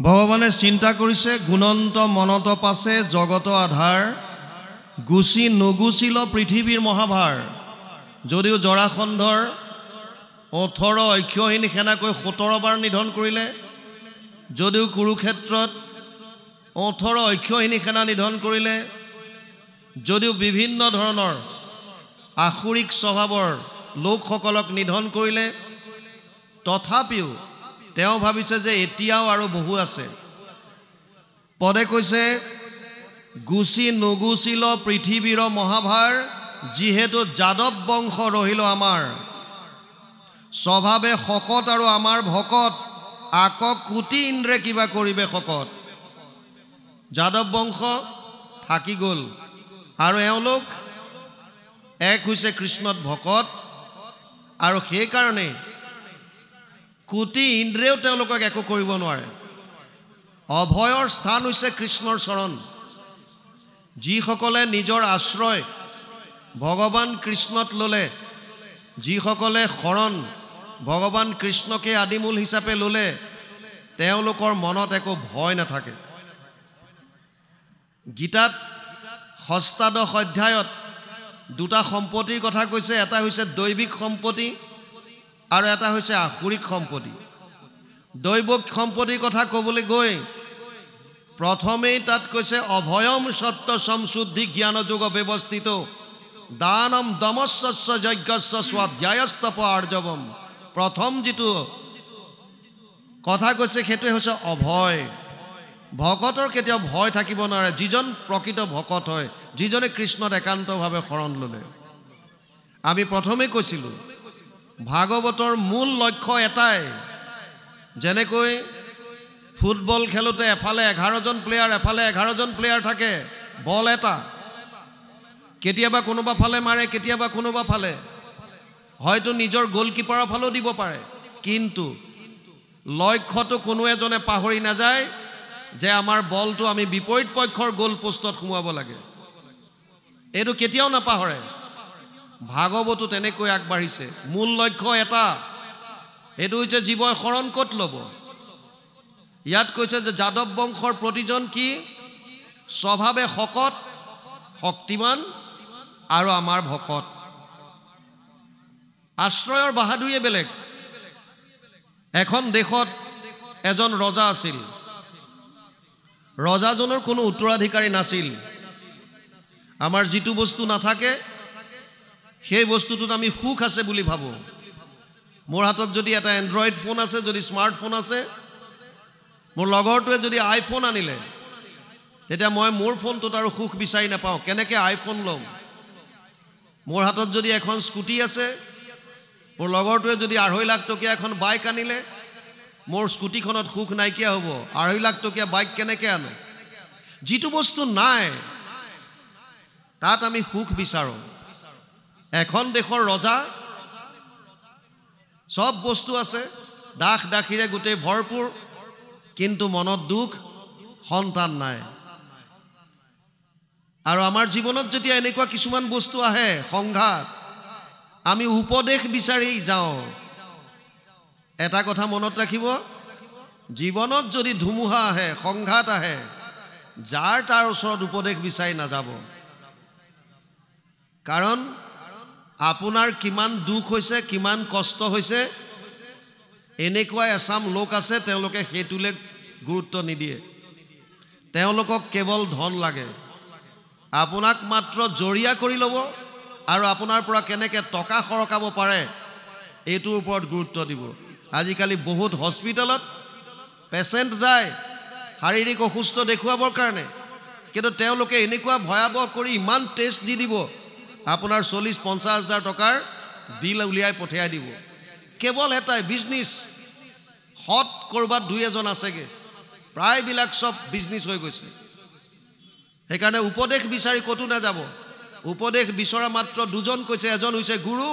ভগৱানে চিন্তা কৰিছে গুণন্ত মনত পাছে জগত আধাৰ গুচি নুগুচিল পৃথিৱীৰ মহাভাৰ যদিও জৰাসন্ধৰ 18 ঐক্যহীন সেনাকৈ 17 বাৰ নিধন কৰিলে যদিও কুৰুক্ষেত্ৰত 18 ঐক্যহীন সেনা নিধন কৰিলে যদিও বিভিন্ন ধৰণৰ আসুৰিক স্বভাৱৰ লোকসকলক নিধন কৰিলে তথাপিও তেওঁ ভাবিছে যে এতিয়াও আৰু বহু আছে পদে কৈছে গুচি নুগুচিল পৃথিৱীৰ মহাভাৰ যিহেতু যাদৱ বংশ ৰহিল আমাৰ স্বভাৱে শকত আৰু আমাৰ ভকত আক কোটি ইন্দ্ৰে কিবা কৰিবে শকত যাদৱ বংশ থাকি গ'ল আৰু এওঁলোক এক হৈছে কৃষ্ণত ভকত আৰু সেই কাৰণে কোটি ইন্দ্ৰেও তেওঁলোকক একো কৰিব নোৱাৰে অভয়ৰ স্থান হৈছে কৃষ্ণৰ চৰণ যিসকলে নিজৰ আশ্ৰয় ভগৱান কৃষ্ণত ললে যিসকলে শৰণ ভগৱান কৃষ্ণকে আদিমূল হিচাপে ললে তেওঁলোকৰ মনত একো ভয় নাথাকে গীতাত ষষ্ঠাদশ অধ্যায়ত দুটা সম্পত্তিৰ কথা কৈছে এটা হৈছে দৈবিক সম্পত্তি আৰু এটা হৈছে আসুৰিক সম্পত্তি দৈবিক সম্পত্তিৰ কথা ক'বলৈ গৈ প্ৰথমেই তাত কৈছে অভয়ম সত্য সমশুদ্ধি জ্ঞান যোগ ব্যৱস্থিত দানম দমস্য যজ্ঞস্য স্বাধ্যায়স্তপ আৰ্জৱম প্ৰথম যিটো কথা কৈছে সেইটো হৈছে অভয় ভকতৰ কেতিয়াও ভয় থাকিব নোৱাৰে যিজন প্ৰকৃত ভকত হয় যিজনে কৃষ্ণত একান্তভাৱে শৰণ ল'লে আমি প্ৰথমে কৈছিলোঁ ভাগৱতৰ মূল লক্ষ্য এটাই যেনেকৈ ফুটবল খেলোতে এফালে 11 জন প্লেয়াৰ এফালে 11 জন প্লেয়াৰ থাকে বল এটা কেতিয়াবা কোনোবা ফালে মাৰে কেতিয়াবা কোনোবা ফালে হয়তো নিজৰ গোলকিপাৰৰ ফালেও দিব পাৰে কিন্তু লক্ষ্যটো কোনো এজনে পাহৰি নাযায় যে আমাৰ বলটো আমি বিপৰীত পক্ষৰ গোল পোষ্টত সোমাব লাগে এইটো কেতিয়াও নাপাহৰে ভাগৱতো তেনেকৈ আগবাঢ়িছে মূল লক্ষ্য এটা এইটো হৈছে জীৱই শৰণ ক'ত ল'ব ইয়াত কৈছে যে যাদৱ বংশৰ প্ৰতিজন কি স্বভাৱে শকত শক্তিমান আৰু আমাৰ ভকত আশ্ৰয়ৰ বাহাদুৰিয়ে বেলেগ এখন দেশত এজন ৰজা আছিল ৰজাজনৰ কোনো উত্তৰাধিকাৰী নাছিল আমাৰ যিটো বস্তু নাথাকে সেই বস্তুটোত আমি সুখ আছে বুলি ভাবো মোৰ হাতত যদি এটা এন্ড্ৰইড ফোন আছে যদি স্মাৰ্টফোন আছে মোৰ লগৰটোৱে যদি আইফোন আনিলে তেতিয়া মই মোৰ ফোনটোত আৰু সুখ বিচাৰি নাপাওঁ কেনেকৈ আইফোন ল'ম মোৰ হাতত যদি এখন স্কুটি আছে মোৰ লগৰটোৱে যদি 2.5 লাখ টকীয়া এখন বাইক আনিলে মোৰ স্কুটিখনত সুখ নাইকিয়া হ'ব 2.5 লাখ টকীয়া বাইক কেনেকৈ আনো যিটো বস্তু নাই তাত আমি সুখ বিচাৰোঁ এখন দেশৰ ৰজা সব বস্তু আছে দাখ দাখিৰে গোটেই ভৰপুৰ কিন্তু মনত দুখ সন্তান নাই আৰু আমাৰ জীৱনত যেতিয়া এনেকুৱা কিছুমান বস্তু আহে সংঘাত আমি উপদেশ বিচাৰি যাওঁ এটা কথা মনত ৰাখিব জীৱনত যদি ধুমুহা আহে সংঘাত আহে যাৰ তাৰ ওচৰত উপদেশ বিচাৰি নাযাব কাৰণ আপোনাৰ কিমান দুখ হৈছে কিমান কষ্ট হৈছে এনেকুৱা এছাম লোক আছে তেওঁলোকে হেতুলে গুৰুত্ব নিদিয়ে তেওঁলোকক কেৱল ধন লাগে আপোনাক মাত্ৰ জৰিয়া কৰি ল'ব আৰু আপোনাৰ পৰা কেনেকৈ টকা খৰকাব পাৰে এইটোৰ ওপৰত গুৰুত্ব দিব আজিকালি বহুত হস্পিটেলত পেচেণ্ট যায় শাৰীৰিক অসুস্থ দেখুৱাবৰ কাৰণে কিন্তু তেওঁলোকে এনেকুৱা ভয়াবহ কৰি ইমান টেষ্ট দি দিব আপোনাৰ 40-50 হাজাৰ টকাৰ বিল উলিয়াই পঠিয়াই দিব কেৱল এটাই বিজনেছ হট কৰবাত 2-এজন আছেগে প্ৰায়বিলাক সব বিজনেছ হৈ গৈছে সেইকাৰণে উপদেশ বিচাৰি ক'তো নাযাব উপদেশ বিচৰা মাত্ৰ দুজন কৈছে এজন হৈছে গুৰু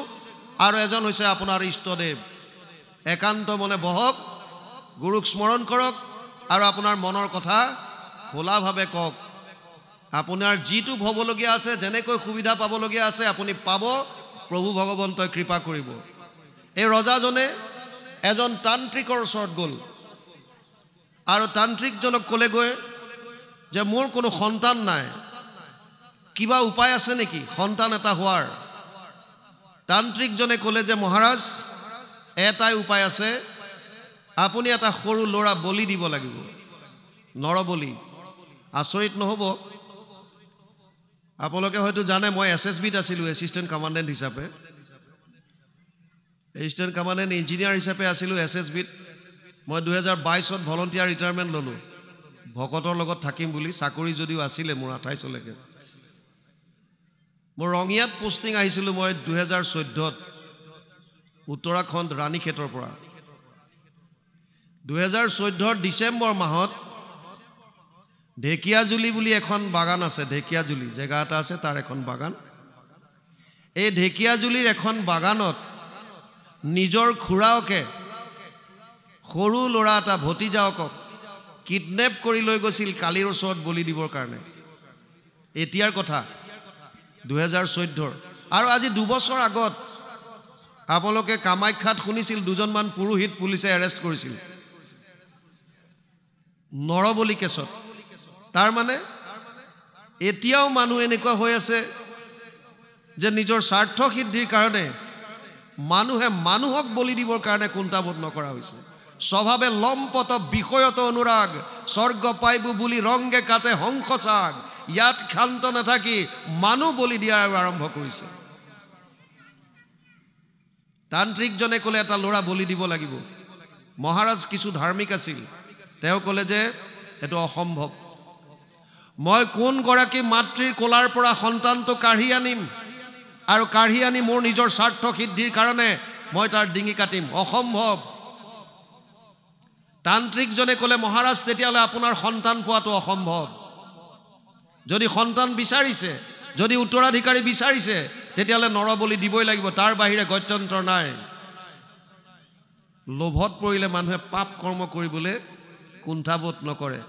আৰু এজন হৈছে আপোনাৰ ইষ্টদেৱ একান্ত মনে বহক গুৰুক স্মৰণ কৰক আৰু আপোনাৰ মনৰ কথা খোলাভাৱে কওক আপোনাৰ যিটো ভবলগীয়া আছে যেনেকৈ সুবিধা পাবলগীয়া আছে আপুনি পাব প্ৰভু ভগৱন্তই কৃপা কৰিব এই ৰজাজনে এজন তান্ত্ৰিকৰ ওচৰত গ'ল আৰু তান্ত্ৰিকজনক ক'লেগৈ যে মোৰ কোনো সন্তান নাই, কিবা উপায় আছে নেকি সন্তান এটা হোৱাৰ? তান্ত্ৰিকজনে ক'লে যে মহাৰাজ, এটাই উপায় আছে, আপুনি এটা সৰু ল'ৰা বলি দিব লাগিব, নৰবলি। আচৰিত নহ'ব? আপোনালোকে হয়তো জানে মই SSBত আছিলোঁ, এছিষ্টেণ্ট কমাণ্ডেণ্ট হিচাপে, এছিষ্টেণ্ট কমাণ্ডেণ্ট ইঞ্জিনিয়াৰ হিচাপে আছিলোঁ SSBত। মই 2022ত ভলণ্টিয়াৰ ৰিটায়াৰমেণ্ট ল'লোঁ, ভকতৰ লগত থাকিম বুলি। চাকৰি যদিও আছিলে মোৰ 28লৈকে। মোৰ ৰঙিয়াত পোষ্টিং আহিছিলোঁ মই 2014ত, উত্তৰাখণ্ড ৰাণীক্ষেতৰ পৰা। 2014 ডিচেম্বৰ মাহত ঢেকীয়াজুলি বুলি এখন বাগান আছে, ঢেকীয়াজুলি জেগা এটা আছে, তাৰ এখন বাগান। এই ঢেকীয়াজুলিৰ এখন বাগানত নিজৰ খুৰাকে, সৰু ল'ৰা এটা ভতিজাকক কিডনেপ কৰি লৈ গৈছিল কালিৰ ওচৰত বলি দিবৰ কাৰণে। এতিয়াৰ কথা, 2014। আৰু আজি 2 বছৰ আগত আপোনালোকে কামাখ্যাত শুনিছিল দুজনমান পুৰোহিত পুলিচে এৰেষ্ট কৰিছিল নৰবলি কেছত। তাৰমানে এতিয়াও মানুহ এনেকুৱা হৈ আছে যে নিজৰ স্বাৰ্থ সিদ্ধিৰ কাৰণে মানুহে মানুহক বলি দিবৰ কাৰণে কুণ্ঠাবোধ নকৰা হৈছে। স্বভাৱে লম্পট বিষয়ত অনুৰাগ, স্বৰ্গ পাইব বুলি ৰংগে কাটে হংস চাগ, ইয়াত ক্ষান্ত নাথাকি মানুহ বলি দিয়াৰ আৰম্ভ কৰিছে। তান্ত্ৰিকজনে ক'লে এটা ল'ৰা বলি দিব লাগিব। মহাৰাজ কিছু ধাৰ্মিক আছিল, তেওঁ ক'লে যে এইটো অসম্ভৱ। মই কোন গৰাকী মাতৃৰ কোলাৰ পৰা সন্তানটো কাঢ়ি আনিম আৰু কাঢ়ি আনি মোৰ নিজৰ স্বাৰ্থ সিদ্ধিৰ কাৰণে মই তাৰ ডিঙি কাটিম? অসম্ভৱ। তান্ত্ৰিকজনে ক'লে মহাৰাজ, তেতিয়াহ'লে আপোনাৰ সন্তান পোৱাটো অসম্ভৱ। যদি সন্তান বিচাৰিছে, যদি উত্তৰাধিকাৰী বিচাৰিছে, তেতিয়াহ'লে নৰবলি দিবই লাগিব, তাৰ বাহিৰে গত্যন্তৰ নাই। লোভত পৰিলে মানুহে পাপ কৰ্ম কৰিবলৈ কুণ্ঠাবোধ নকৰে।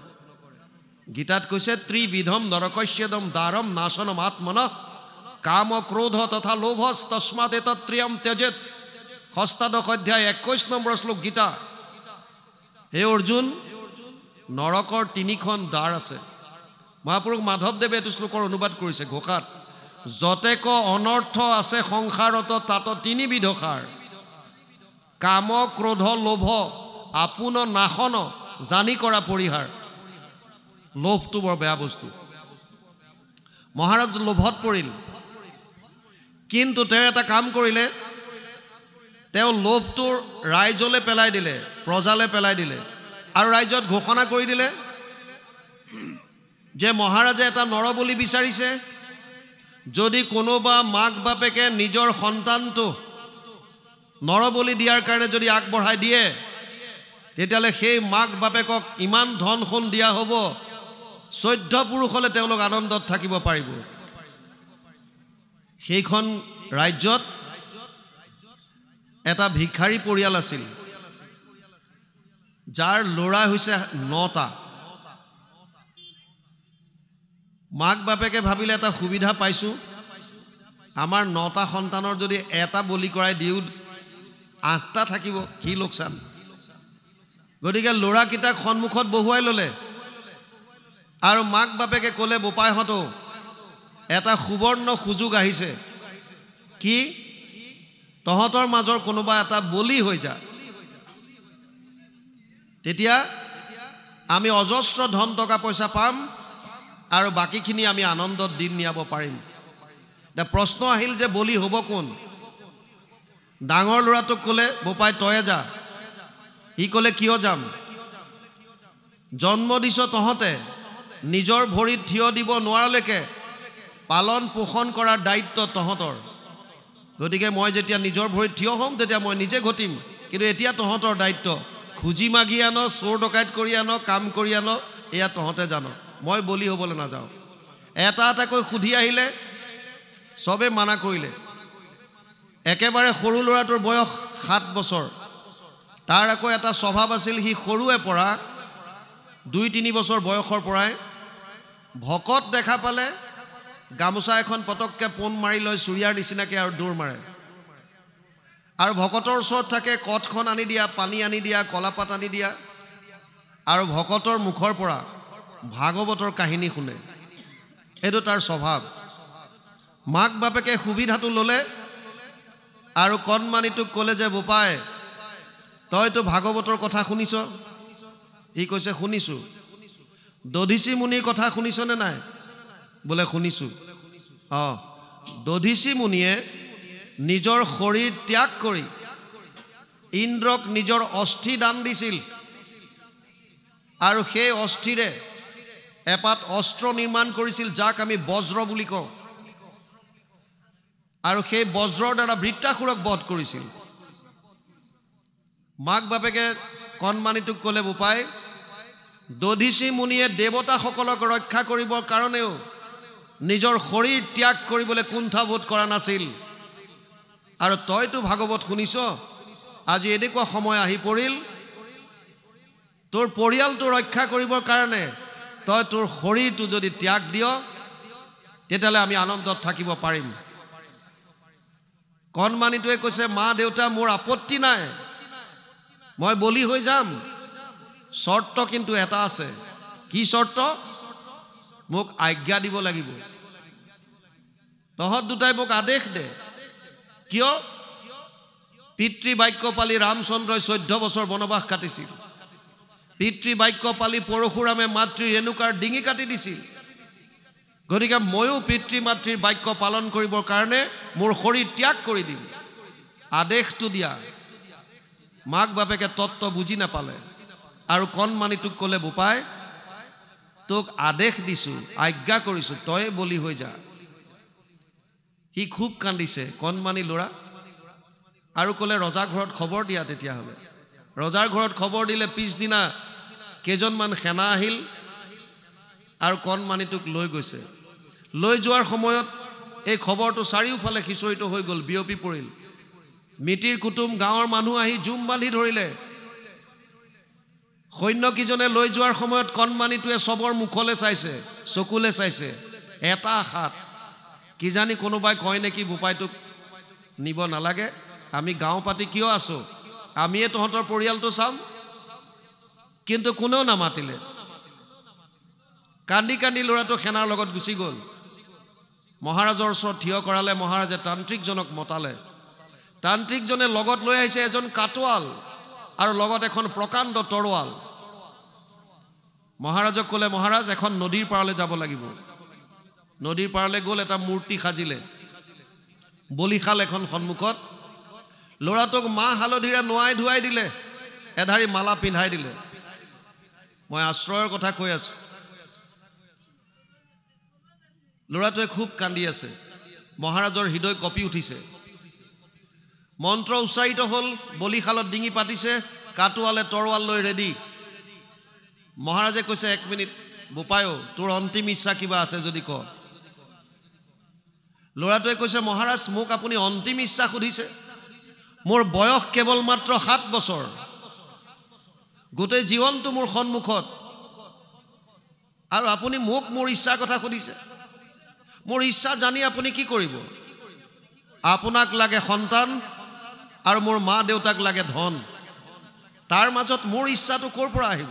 গীতাত কৈছে ত্ৰিবিধম নৰকস্যদম দ্বাৰম নাশনম আত্মনঃ কাম ক্ৰোধ তথা লোভস তস্মাৎ এতত্ৰিয়ম ত্যজেত। 8 অধ্যায় 21 নম্বৰ শ্লোক গীতা। হে অৰ্জুন, নৰকৰ 3খন দ্বাৰ আছে। মহাপুৰুষ মাধৱদেৱে এইটো শ্লোকৰ অনুবাদ কৰিছে ঘোষাত। যতেক অনৰ্থ আছে সংসাৰত তাত 3 বিধ সাৰ, কাম ক্ৰোধ লোভ আপোন নাশন জানি কৰা পৰিহাৰ। লোভটো বৰ বেয়া বস্তু। মহাৰাজ লোভত পৰিল, কিন্তু তেওঁ এটা কাম কৰিলে, তেওঁ লোভটোৰ ৰাইজলৈ পেলাই দিলে, প্ৰজালৈ পেলাই দিলে, আৰু ৰাইজত ঘোষণা কৰি দিলে যে মহাৰাজে এটা নৰবলি বিচাৰিছে। যদি কোনোবা মাক বাপেকে নিজৰ সন্তানটো নৰবলি দিয়াৰ কাৰণে যদি আগবঢ়াই দিয়ে, তেতিয়াহ'লে সেই মাক বাপেকক ইমান ধন সোণ দিয়া হ'ব, 14 পুৰুষলৈ তেওঁলোক আনন্দত থাকিব পাৰিব। সেইখন ৰাজ্যত এটা ভিক্ষাৰী পৰিয়াল আছিল, যাৰ ল'ৰা হৈছে 9টা। মাক বাপেকে ভাবিলে এটা সুবিধা পাইছোঁ, আমাৰ 9টা সন্তানৰ যদি এটা বলি কৰাই দিওঁ 8টা থাকিব, কি লোকচান। গতিকে ল'ৰাকেইটাক সন্মুখত বহুৱাই ল'লে আৰু মাক বাপেকে ক'লে বোপাইহঁতো এটা সুবৰ্ণ সুযোগ আহিছে, কি তহঁতৰ মাজৰ কোনোবা এটা বলি হৈ যা, তেতিয়া আমি অজস্ৰ ধন টকা পইচা পাম আৰু বাকীখিনি আমি আনন্দত দিন নিয়াব পাৰিম। এতিয়া প্ৰশ্ন আহিল যে বলি হ'ব কোন? ডাঙৰ ল'ৰাটোক ক'লে বোপাই তয়ে যা। সি ক'লে কিয় যাম? জন্ম দিছ তহঁতে, নিজৰ ভৰিত থিয় দিব নোৱাৰালৈকে পালন পোষণ কৰাৰ দায়িত্ব তহঁতৰ। গতিকে মই যেতিয়া নিজৰ ভৰিত থিয় হ'ম তেতিয়া মই নিজে ঘটিম, কিন্তু এতিয়া তহঁতৰ দায়িত্ব। খুজি মাগি আন, চোৰ ডকাইত কৰি আন, কাম কৰি আন, এয়া তহঁতে জান, মই বলি হ'বলৈ নাযাওঁ। এটা এটাকৈ সুধি আহিলে, চবে মানা কৰিলে। একেবাৰে সৰু ল'ৰাটোৰ বয়স 7 বছৰ। তাৰ আকৌ এটা স্বভাৱ আছিল, সি সৰুৰে পৰা 2-3 বছৰ বয়সৰ পৰাই ভকত দেখা পালে গামোচা এখন পটককৈ পোন মাৰি লৈ চুৰিয়াৰ নিচিনাকৈ আৰু দৌৰ মাৰে। আৰু ভকতৰ ওচৰত থাকে কঠখন আনি দিয়া, পানী আনি দিয়া, কলাপাত আনি দিয়া, আৰু ভকতৰ মুখৰ পৰা ভাগৱতৰ কাহিনী শুনে এইটো তাৰ স্বভাৱ মাক বাপেকে সুবিধাটো ল'লে আৰু কণমানিটোক ক'লে যে বোপাই তইতো ভাগৱতৰ কথা শুনিছ ই কৈছে শুনিছো দধিচি মুনিৰ কথা শুনিছনে নাই বোলে শুনিছো দধিচি মুনিয়ে নিজৰ শৰীৰ ত্যাগ কৰি ইন্দ্ৰক নিজৰ অস্থি দান দিছিল আৰু সেই অস্থিৰে এপাত অস্ত্ৰ নিৰ্মাণ কৰিছিল যাক আমি বজ্ৰ বুলি কওঁ আৰু সেই বজ্ৰৰ দ্বাৰা বৃত্ৰাসুৰক বধ কৰিছিল মাক বাপেকে কণমানিটোক ক'লে বোপাই দধিচি মুনিয়ে দেৱতাসকলক ৰক্ষা কৰিবৰ কাৰণেও নিজৰ শৰীৰ ত্যাগ কৰিবলৈ কুণ্ঠাবোধ কৰা নাছিল আৰু তইতো ভাগৱত শুনিছ আজি এনেকুৱা সময় আহি পৰিল তোৰ পৰিয়ালটো ৰক্ষা কৰিবৰ কাৰণে তই তোৰ শৰীৰটো যদি ত্যাগ দিয় তেতিয়াহ'লে আমি আনন্দত থাকিব পাৰিম কণমানিটোৱে কৈছে মা দেউতা মোৰ আপত্তি নাই মই বলি হৈ যাম শৰ্ত কিন্তু এটা আছে কি শৰ্ত মোক আজ্ঞা দিব লাগিব তহঁত দুটাই মোক আদেশ দে কিয় পিতৃ বাক্য পালি ৰামচন্দ্ৰই 14 বছৰ বনবাস কাটিছিল পিতৃ বাক্য পালি পৰশুৰামে মাতৃ ৰেণুকাৰ ডিঙি কাটি দিছিল গতিকে ময়ো পিতৃ মাতৃৰ বাক্য পালন কৰিবৰ কাৰণে মোৰ শৰীৰ ত্যাগ কৰি দিম আদেশটো দিয়া মাক বাপেকে তত্ত্ব বুজি নাপালে আৰু কণমানিটোক ক'লে বোপাই তোক আদেশ দিছো আজ্ঞা কৰিছো তই বলি হৈ যা সি খুব কান্দিছে কণমানি ল'ৰা আৰু ক'লে ৰজা ঘৰত খবৰ দিয়া তেতিয়াহ'লে ৰজাৰ ঘৰত খবৰ দিলে পিছদিনা কেইজনমান সেনা আহিল আৰু কণমানিটোক লৈ গৈছে লৈ যোৱাৰ সময়ত এই খবৰটো চাৰিওফালে সিঁচৰিত হৈ গ'ল বিয়পি পৰিল মিতিৰ কুটুম গাঁৱৰ মানুহ আহি জুম বান্ধি ধৰিলে সৈন্যকিজনে লৈ যোৱাৰ সময়ত কণমানিটোৱে চবৰ মুখলৈ চাইছে চকুলে চাইছে এটা আশাত কিজানি কোনোবাই কয় নেকি বোপাইটোক নিব নালাগে আমি গাঁও পাতি কিয় আছো আমিয়ে তহঁতৰ পৰিয়ালটো চাম কিন্তু কোনেও নামাতিলে কান্দি কান্দি ল'ৰাটো সেনাৰ লগত গুচি গ'ল মহাৰাজৰ ওচৰত থিয় কৰালে মহাৰাজে তান্ত্ৰিকজনক মতালে তান্ত্ৰিকজনে লগত লৈ আহিছে এজন কাটোৱাল আৰু লগত এখন প্ৰকাণ্ড তৰোৱাল মহাৰাজক ক'লে মহাৰাজ এখন নদীৰ পাৰলৈ যাব লাগিব নদীৰ পাৰলৈ গ'ল এটা মূৰ্তি সাজিলে বলিশাল এখন সন্মুখত ল'ৰাটোক মাহ হালধিৰে নোৱাই ধুৱাই দিলে এধাৰি মালা পিন্ধাই দিলে মই আশ্ৰয়ৰ কথা কৈ আছো ল'ৰাটোৱে খুব কান্দি আছে মহাৰাজৰ হৃদয় কঁপি উঠিছে মন্ত্ৰ উচ্চাৰিত হ'ল বলিশালত ডিঙি পাতিছে কাটোৱালে তৰোৱাল লৈ ৰেডি মহাৰাজে কৈছে 1 মিনিট বোপায়ো তোৰ অন্তিম ইচ্ছা কিবা আছে যদি ক ল'ৰাটোৱে কৈছে মহাৰাজ মোক আপুনি অন্তিম ইচ্ছা সুধিছে মোৰ বয়স কেৱল মাত্ৰ 7 বছৰ গোটেই জীৱনটো মোৰ সন্মুখত আৰু আপুনি মোক মোৰ ইচ্ছাৰ কথা সুধিছে মোৰ ইচ্ছা জানি আপুনি কি কৰিব আপোনাক লাগে সন্তান আৰু মোৰ মা দেউতাক লাগে ধন তাৰ মাজত মোৰ ইচ্ছাটো ক'ৰ পৰা আহিব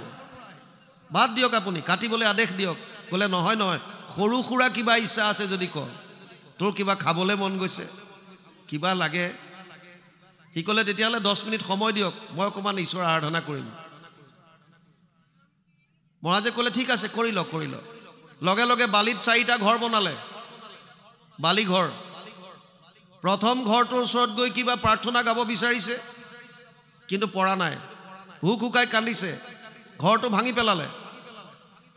বাদ দিয়ক আপুনি কাটিবলৈ আদেশ দিয়ক ক'লে নহয় নহয় সৰু সুৰা কিবা ইচ্ছা আছে যদি ক তোৰ কিবা খাবলৈ মন গৈছে কিবা লাগে সি ক'লে তেতিয়াহ'লে 10 মিনিট সময় দিয়ক মই অকণমান ঈশ্বৰৰ আৰাধনা কৰিম মহাৰাজে ক'লে ঠিক আছে কৰি লওক লগে লগে বালিত 4টা ঘৰ বনালে বালি ঘৰ প্ৰথম ঘৰটোৰ ওচৰত গৈ কিবা প্ৰাৰ্থনা গাব বিচাৰিছে কিন্তু পৰা নাই হুক হুকাই কান্দিছে ঘৰটো ভাঙি পেলালে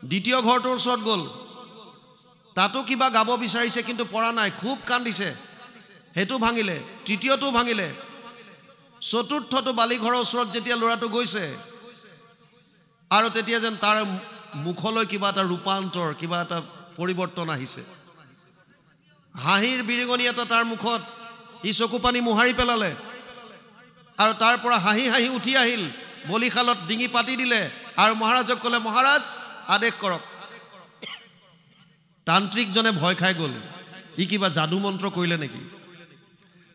দ্বিতীয় ঘৰটোৰ ওচৰত গ'ল তাতো কিবা গাব বিচাৰিছে কিন্তু পৰা নাই খুব কান্দিছে হেতু ভাঙিলে তৃতীয়টো ভাঙিলে চতুৰ্থটো বালি ঘৰৰ ওচৰত যেতিয়া ল'ৰাটো গৈছে আৰু তেতিয়া যেন তাৰ মুখলৈ কিবা এটা ৰূপান্তৰ কিবা এটা পৰিৱৰ্তন আহিছে হাঁহিৰ বিৰিঙনি এটা তাৰ মুখত ই চকু পানী মোহাৰি পেলালে আৰু তাৰ পৰা হাঁহি হাঁহি উঠি আহিল বলিশালত ডিঙি পাতি দিলে আৰু মহাৰাজক ক'লে মহাৰাজ আদেশ কৰক তান্ত্ৰিকজনে ভয় খাই গ'ল ই কিবা যাদু মন্ত্ৰ কৰিলে নেকি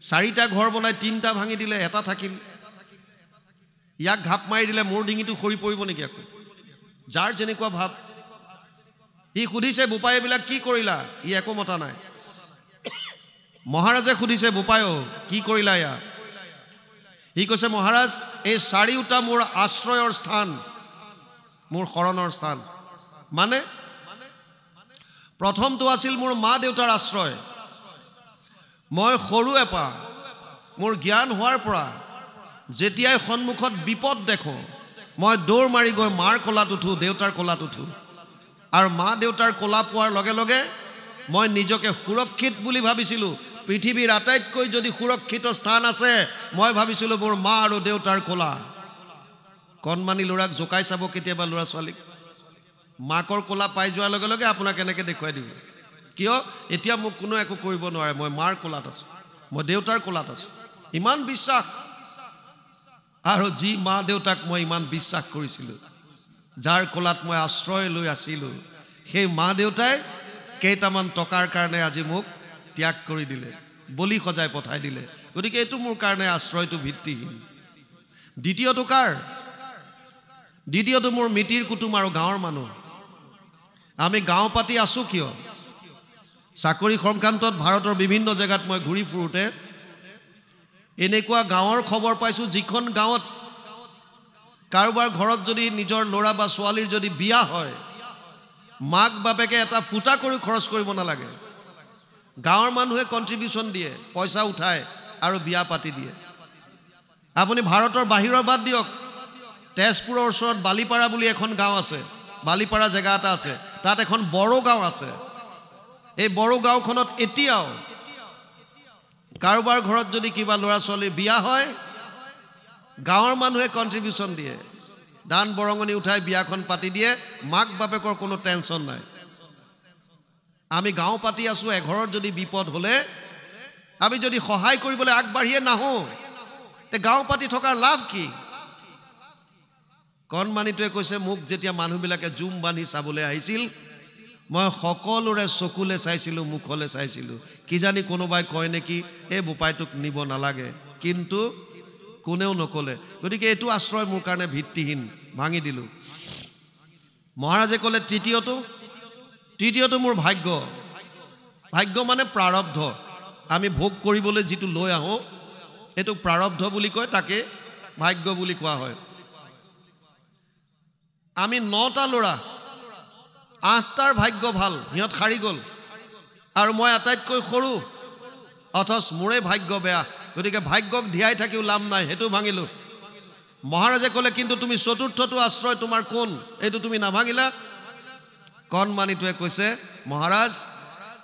4টা ঘৰ বনাই 3টা ভাঙি দিলে এটা থাকিল ইয়াক ঘাপ মাৰি দিলে মোৰ ডিঙিটো সৰি পৰিব নেকি আকৌ যাৰ যেনেকুৱা ভাৱ ই সুধিছে বোপাই এইবিলাক কি কৰিলা ই একো মতা নাই মহাৰাজে সুধিছে বোপাই কি কৰিলা ইয়া ই কৈছে মহাৰাজ এই চাৰিওটা মোৰ আশ্ৰয়ৰ স্থান মোৰ শৰণৰ স্থান মানে প্ৰথমটো আছিল মোৰ মা দেউতাৰ আশ্ৰয় মই সৰু এপা মোৰ জ্ঞান হোৱাৰ পৰা যেতিয়াই সন্মুখত বিপদ দেখো মই দৌৰ মাৰি গৈ মাৰ কোলাত উঠো দেউতাৰ কোলাত উঠো আৰু মা দেউতাৰ কোলা পোৱাৰ লগে লগে মই নিজকে সুৰক্ষিত বুলি ভাবিছিলোঁ পৃথিৱীৰ আটাইতকৈ যদি সুৰক্ষিত স্থান আছে মই ভাবিছিলোঁ মোৰ মা আৰু দেউতাৰ কোলা কণমানি ল'ৰাক জোকাই চাব কেতিয়াবা ল'ৰা ছোৱালীক মাকৰ কোলা পাই যোৱাৰ লগে লগে আপোনাক এনেকৈ দেখুৱাই দিব কিয় এতিয়া মোক কোনো একো কৰিব নোৱাৰে মই মাৰ কোলাত আছোঁ মই দেউতাৰ কোলাত আছোঁ ইমান বিশ্বাস আৰু যি মা দেউতাক মই ইমান বিশ্বাস কৰিছিলোঁ যাৰ কোলাত মই আশ্ৰয় লৈ আছিলোঁ সেই মা দেউতাই কেইটামান টকাৰ কাৰণে আজি মোক ত্যাগ কৰি দিলে বলি সজাই পঠাই দিলে গতিকে এইটো মোৰ কাৰণে আশ্ৰয়টো ভিত্তিহীন দ্বিতীয়টো কাৰ দ্বিতীয়টো মোৰ মিতিৰ কুটুম আৰু গাঁৱৰ মানুহ আমি গাঁও পাতি আছোঁ কিয় চাকৰি সংক্ৰান্তত ভাৰতৰ বিভিন্ন জেগাত মই ঘূৰি ফুৰোঁতে এনেকুৱা গাঁৱৰ খবৰ পাইছোঁ যিখন গাঁৱত কাৰোবাৰ ঘৰত যদি নিজৰ ল'ৰা বা ছোৱালীৰ যদি বিয়া হয় মাক বাপেকে এটা ফুটা কৰি খৰচ কৰিব নালাগে গাঁৱৰ মানুহে কণ্ট্ৰিবিউশ্যন দিয়ে পইচা উঠায় আৰু বিয়া পাতি দিয়ে আপুনি ভাৰতৰ বাহিৰৰ বাদ দিয়ক তেজপুৰৰ ওচৰত বালিপাৰা বুলি এখন গাঁও আছে বালিপাৰা জেগা এটা আছে তাত এখন বড়ো গাঁও আছে এই বড়ো গাঁওখনত এতিয়াও কাৰোবাৰ ঘৰত যদি কিবা ল'ৰা ছোৱালীৰ বিয়া হয় গাঁৱৰ মানুহে কণ্ট্ৰিবিউশ্যন দিয়ে দান বৰঙণি উঠাই বিয়াখন পাতি দিয়ে মাক বাপেকৰ কোনো টেনশ্যন নাই আমি গাঁও পাতি আছোঁ এঘৰত যদি বিপদ হ'লে আমি যদি সহায় কৰিবলৈ আগবাঢ়িয়ে নাহোঁ তে গাঁও পাতি থকাৰ লাভ কি কণমানিটোৱে কৈছে মোক যেতিয়া মানুহবিলাকে জুম বান্ধি চাবলৈ আহিছিল মই সকলোৰে চকুলে চাইছিলোঁ মুখলৈ চাইছিলোঁ কিজানি কোনোবাই কয় নেকি এই বোপাইটোক নিব নালাগে কিন্তু কোনেও নকলে গতিকে এইটো আশ্ৰয় মোৰ কাৰণে ভিত্তিহীন ভাঙি দিলোঁ মহাৰাজে ক'লে তৃতীয়টো মোৰ ভাগ্য মানে প্ৰাৰব্ধ আমি ভোগ কৰিবলৈ যিটো লৈ আহোঁ এইটো প্ৰাৰব্ধ বুলি কয় তাকে ভাগ্য বুলি কোৱা হয় আমি 9টা ল'ৰা 8টাৰ ভাগ্য ভাল সিহঁত সাৰি গ'ল আৰু মই আটাইতকৈ সৰু অথচ মোৰে ভাগ্য বেয়া গতিকে ভাগ্যক ধিয়াই থাকিও লাভ নাই সেইটো ভাঙিলোঁ মহাৰাজে ক'লে কিন্তু তুমি চতুৰ্থটো আশ্ৰয় তোমাৰ কোন এইটো তুমি নাভাঙিলা কণমানিটোৱে কৈছে মহাৰাজ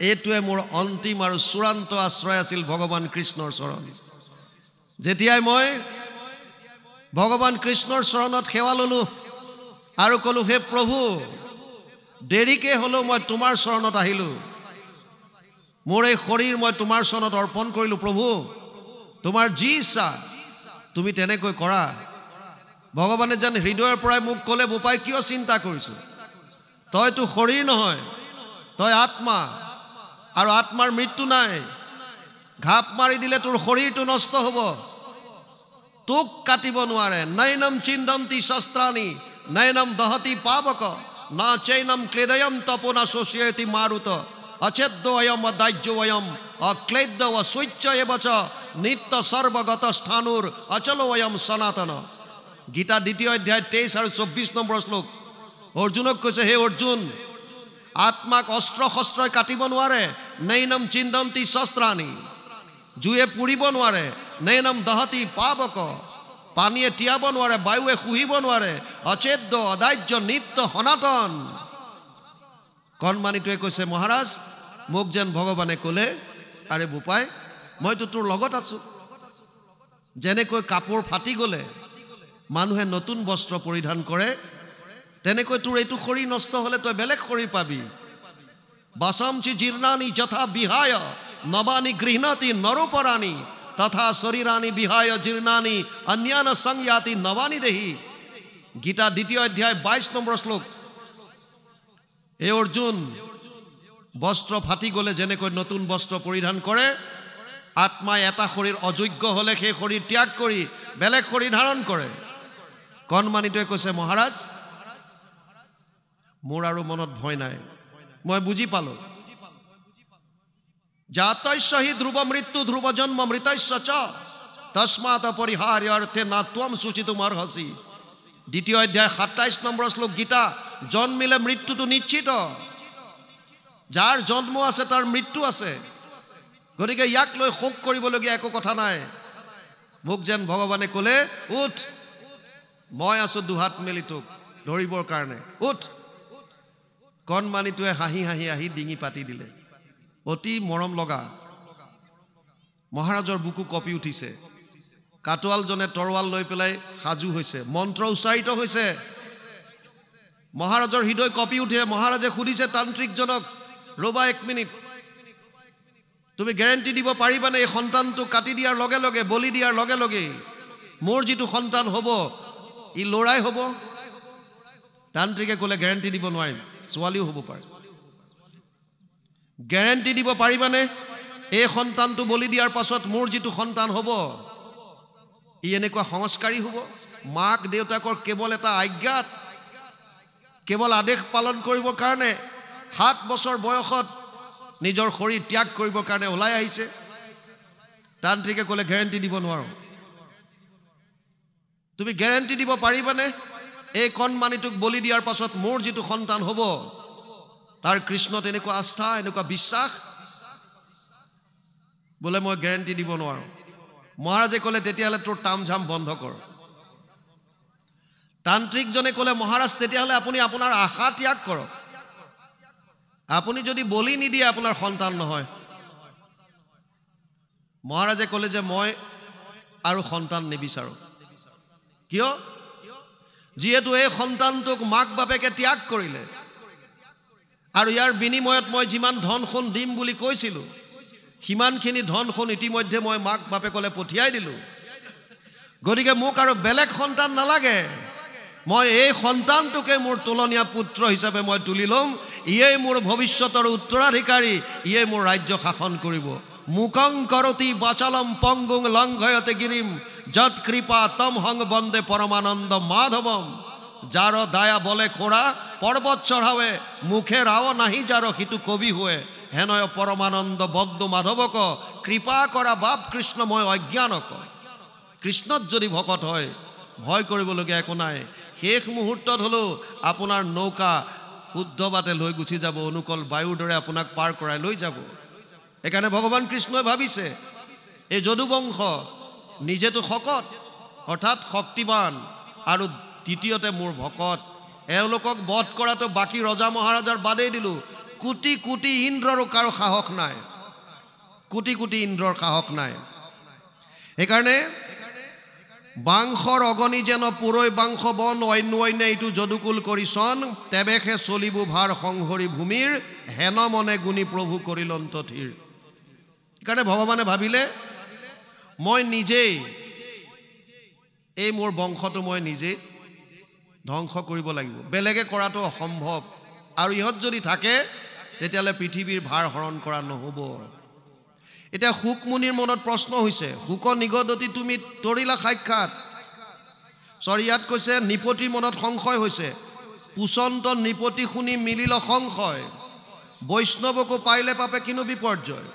এইটোৱে মোৰ অন্তিম আৰু চূড়ান্ত আশ্ৰয় আছিল ভগৱান কৃষ্ণৰ চৰণ যেতিয়াই মই ভগৱান কৃষ্ণৰ চৰণত সেৱা ল'লোঁ আৰু ক'লোঁ হে প্ৰভু দেৰিকে হ'লেও মই তোমাৰ চৰণত আহিলোঁ মোৰ এই শৰীৰ মই তোমাৰ চৰণত অৰ্পণ কৰিলোঁ প্ৰভু তোমাৰ যি ইচ্ছা তুমি তেনেকৈ কৰা ভগৱানে যেন হৃদয়ৰ পৰাই মোক ক'লে বোপাই কিয় চিন্তা কৰিছোঁ তইতো শৰীৰ নহয় তই আত্মা আৰু আত্মাৰ মৃত্যু নাই ঘাপ মাৰি দিলে তোৰ শৰীৰটো নষ্ট হ'ব তোক কাটিব নোৱাৰে নয়নম চিন্দন্তি শস্ত্ৰাণি নয়নম দহতি পাবক না চৈনম ক্লেদয়ম তপনা শোষয়তি মারুত অচেদ্যয়ম অদাহ্যয়ম অক্লেদ্য ও স্বৈচ্ছ এবচ নিত্য সর্বগত স্থানুর অচলয়ম সনাতন গীতা 2য় অধ্যায় 23 আৰু 24 নম্বৰ শ্লোক অৰ্জুনক কৈছে হে অৰ্জুন আত্মাক অস্ত্ৰ শস্ত্ৰই কাটিব নোৱাৰে নৈনম চিন্দন্তি শস্ত্ৰাণি জুয়ে পুৰিব নোৱাৰে নৈনম দহতি পাবক পানীয়ে তিয়াব নোৱাৰে বায়ুৱে শুহিব নোৱাৰে অচেদ্য অদাহ্য নিত্য সনাতন কণমানিটোৱে কৈছে মহাৰাজ মোক যেন ভগৱানে ক'লে আৰে বোপাই মইতো তোৰ লগত আছোঁ যেনেকৈ কাপোৰ ফাটি গ'লে মানুহে নতুন বস্ত্ৰ পৰিধান কৰে তেনেকৈ তোৰ এইটো শৰীৰ নষ্ট হ'লে তই বেলেগ শৰীৰ পাবি বাসামচি জীৰ্ণানি যথা বিহায় নবানি গৃহণাতি নৰোপৰাণি তথা শৰীৰানি বিহায় জীৰ্ণানি অন্যান্য সংয়াতি নবানি দেহি গীতা 2য় অধ্যায় 22 নম্বৰ শ্লোক হে অৰ্জুন বস্ত্ৰ ফাটি গ'লে যেনেকৈ নতুন বস্ত্ৰ পৰিধান কৰে আত্মাই এটা শৰীৰ অযোগ্য হ'লে সেই শৰীৰ ত্যাগ কৰি বেলেগ শৰীৰ ধাৰণ কৰে কণমানিটোৱে কৈছে মহাৰাজ মোৰ আৰু মনত ভয় নাই মই বুজি পালো জাতস্য হি ধ্ৰুৱ মৃত্যু ধ্ৰুৱ জন্ম মৃতস্য চ তস্মাৎ পৰিহাৰ্য অৰ্থে না ত্বম শুচিতুম অৰ্হসি দ্বিতীয় অধ্যায় ২৭ নম্বৰ শ্লোক গীতা জন্মিলে মৃত্যুটো নিশ্চিত যাৰ জন্ম আছে তাৰ মৃত্যু আছে গতিকে ইয়াক লৈ শোক কৰিবলগীয়া একো কথা নাই মোক যেন ভগৱানে ক'লে উঠ মই আছো দুহাত মেলি তোক ধৰিবৰ কাৰণে উঠ কণমানিটোৱে হাঁহি হাঁহি আহি ডিঙি পাতি দিলে অতি মৰম লগা মহাৰাজৰ বুকু কঁপি উঠিছে কাটোৱালজনে তৰোৱাল লৈ পেলাই সাজু হৈছে মন্ত্ৰ উচ্চাৰিত হৈছে মহাৰাজৰ হৃদয় কঁপি উঠে মহাৰাজে সুধিছে তান্ত্ৰিকজনক ৰবা এক মিনিট তুমি গ্যাৰান্টি দিব পাৰিবানে এই সন্তানটো কাটি দিয়াৰ লগে লগে বলি দিয়াৰ লগে লগে মোৰ যিটো সন্তান হ'ব ই লৰাই হ'ব তান্ত্ৰিকে ক'লে গ্যাৰান্টি দিব নোৱাৰিম ছোৱালীও হ'ব পাৰে গ্যাৰান্টি দিব পাৰিবানে এই সন্তানটো বলি দিয়াৰ পাছত মোৰ যিটো সন্তান হ'ব ই এনেকুৱা সংস্কাৰী হ'ব মাক দেউতাকৰ কেৱল এটা আজ্ঞাত কেৱল আদেশ পালন কৰিবৰ কাৰণে 7 বছৰ বয়সত নিজৰ শৰীৰ ত্যাগ কৰিবৰ কাৰণে ওলাই আহিছে তান্ত্ৰিকে ক'লে গ্যাৰান্টি দিব নোৱাৰো তুমি গ্যাৰান্টি দিব পাৰিবানে এই কণমানিটোক বলি দিয়াৰ পাছত মোৰ যিটো সন্তান হ'ব তাৰ কৃষ্ণত এনেকুৱা আস্থা এনেকুৱা বিশ্বাস বোলে মই গ্যাৰান্টি দিব নোৱাৰো মহাৰাজে ক'লে তেতিয়াহ'লে তোৰ তামঝাম বন্ধ কৰ তান্ত্ৰিকজনে ক'লে মহাৰাজ তেতিয়াহ'লে আপুনি আপোনাৰ আশা ত্যাগ কৰক আপুনি যদি বলি নিদিয়ে আপোনাৰ সন্তান নহয় মহাৰাজে ক'লে যে মই আৰু সন্তান নিবিচাৰো কিয় যিহেতু এই সন্তানটোক মাক বাপেকে ত্যাগ কৰিলে আৰু ইয়াৰ বিনিময়ত মই যিমান ধন সোণ দিম বুলি কৈছিলো সিমানখিনি ধন সোণ ইতিমধ্যে মই মাক বাপেকলে পঠিয়াই দিলো গতিকে মোক আৰু বেলেগ সন্তান নালাগে মই এই সন্তানটোকে মোৰ তুলনীয়া পুত্ৰ হিচাপে মই তুলি ল'ম ইয়েই মোৰ ভৱিষ্যতৰ উত্তৰাধিকাৰী ইয়েই মোৰ ৰাজ্য শাসন কৰিব মুকং কৰতি বাচালম পংগুং লংঘয়তে গিৰিম যৎ কৃপা তম হং বন্দে পৰমানন্দ মাধৱম যাৰ দায়া বলে খোৰা পৰ্বত চঢ়াৱে মুখে ৰাও নাহি যাৰ সিটো কবি হোৱে হেনয় পৰমানন্দ বদ্ধ মাধৱক কৃপা কৰা বাপ কৃষ্ণ মই অজ্ঞানক কৃষ্ণত যদি ভকত হয় ভয় কৰিবলগীয়া একো নাই শেষ মুহূৰ্তত হলেও আপোনাৰ নৌকা শুদ্ধ বাটে লৈ গুচি যাব অনুকল বায়ুৰ দৰে আপোনাক পাৰ কৰাই লৈ যাব একাৰণে ভগৱান কৃষ্ণই ভাবিছে এই যদুবংশ নিজেতো শকত অৰ্থাৎ শক্তিমান আৰু দ্বিতীয়তে মোৰ ভকত এওঁলোকক বধ কৰাটো বাকী ৰজা মহাৰাজাৰ বাদেই দিলো কোটি কোটি ইন্দ্ৰৰো কাৰো সাহস নাই কোটি কোটি ইন্দ্ৰৰ সাহস নাই একাৰণে বাংশৰ অগনি যেন পুৰৈ বাংশ বন অন্য অন্য এইটো যদুকুল কৰি চন তেবেখে চলিবু ভাৰ সংহৰি ভূমিৰ হেন মনে গুণী প্ৰভু কৰিলন্ত থিৰ সেইকাৰণে ভগৱানে ভাবিলে মই নিজেই এই মোৰ বংশটো মই নিজেই ধ্বংস কৰিব লাগিব বেলেগে কৰাটো অসম্ভৱ আৰু ইহত যদি থাকে তেতিয়ালে পৃথিৱীৰ ভাৰ হৰণ কৰা নহব এটা হুক মুনিৰ মনত প্ৰশ্ন হৈছে হুক নিগদতি তুমি তৰিলা সাক্ষাৎ ইয়াত কৈছে নিপতিৰ মনত সংশয় হৈছে পুচন্ত নিপতি শুনি মিলিল সংশয় বৈষ্ণৱকো পাইলে পাপে কিনো বিপৰ্যয়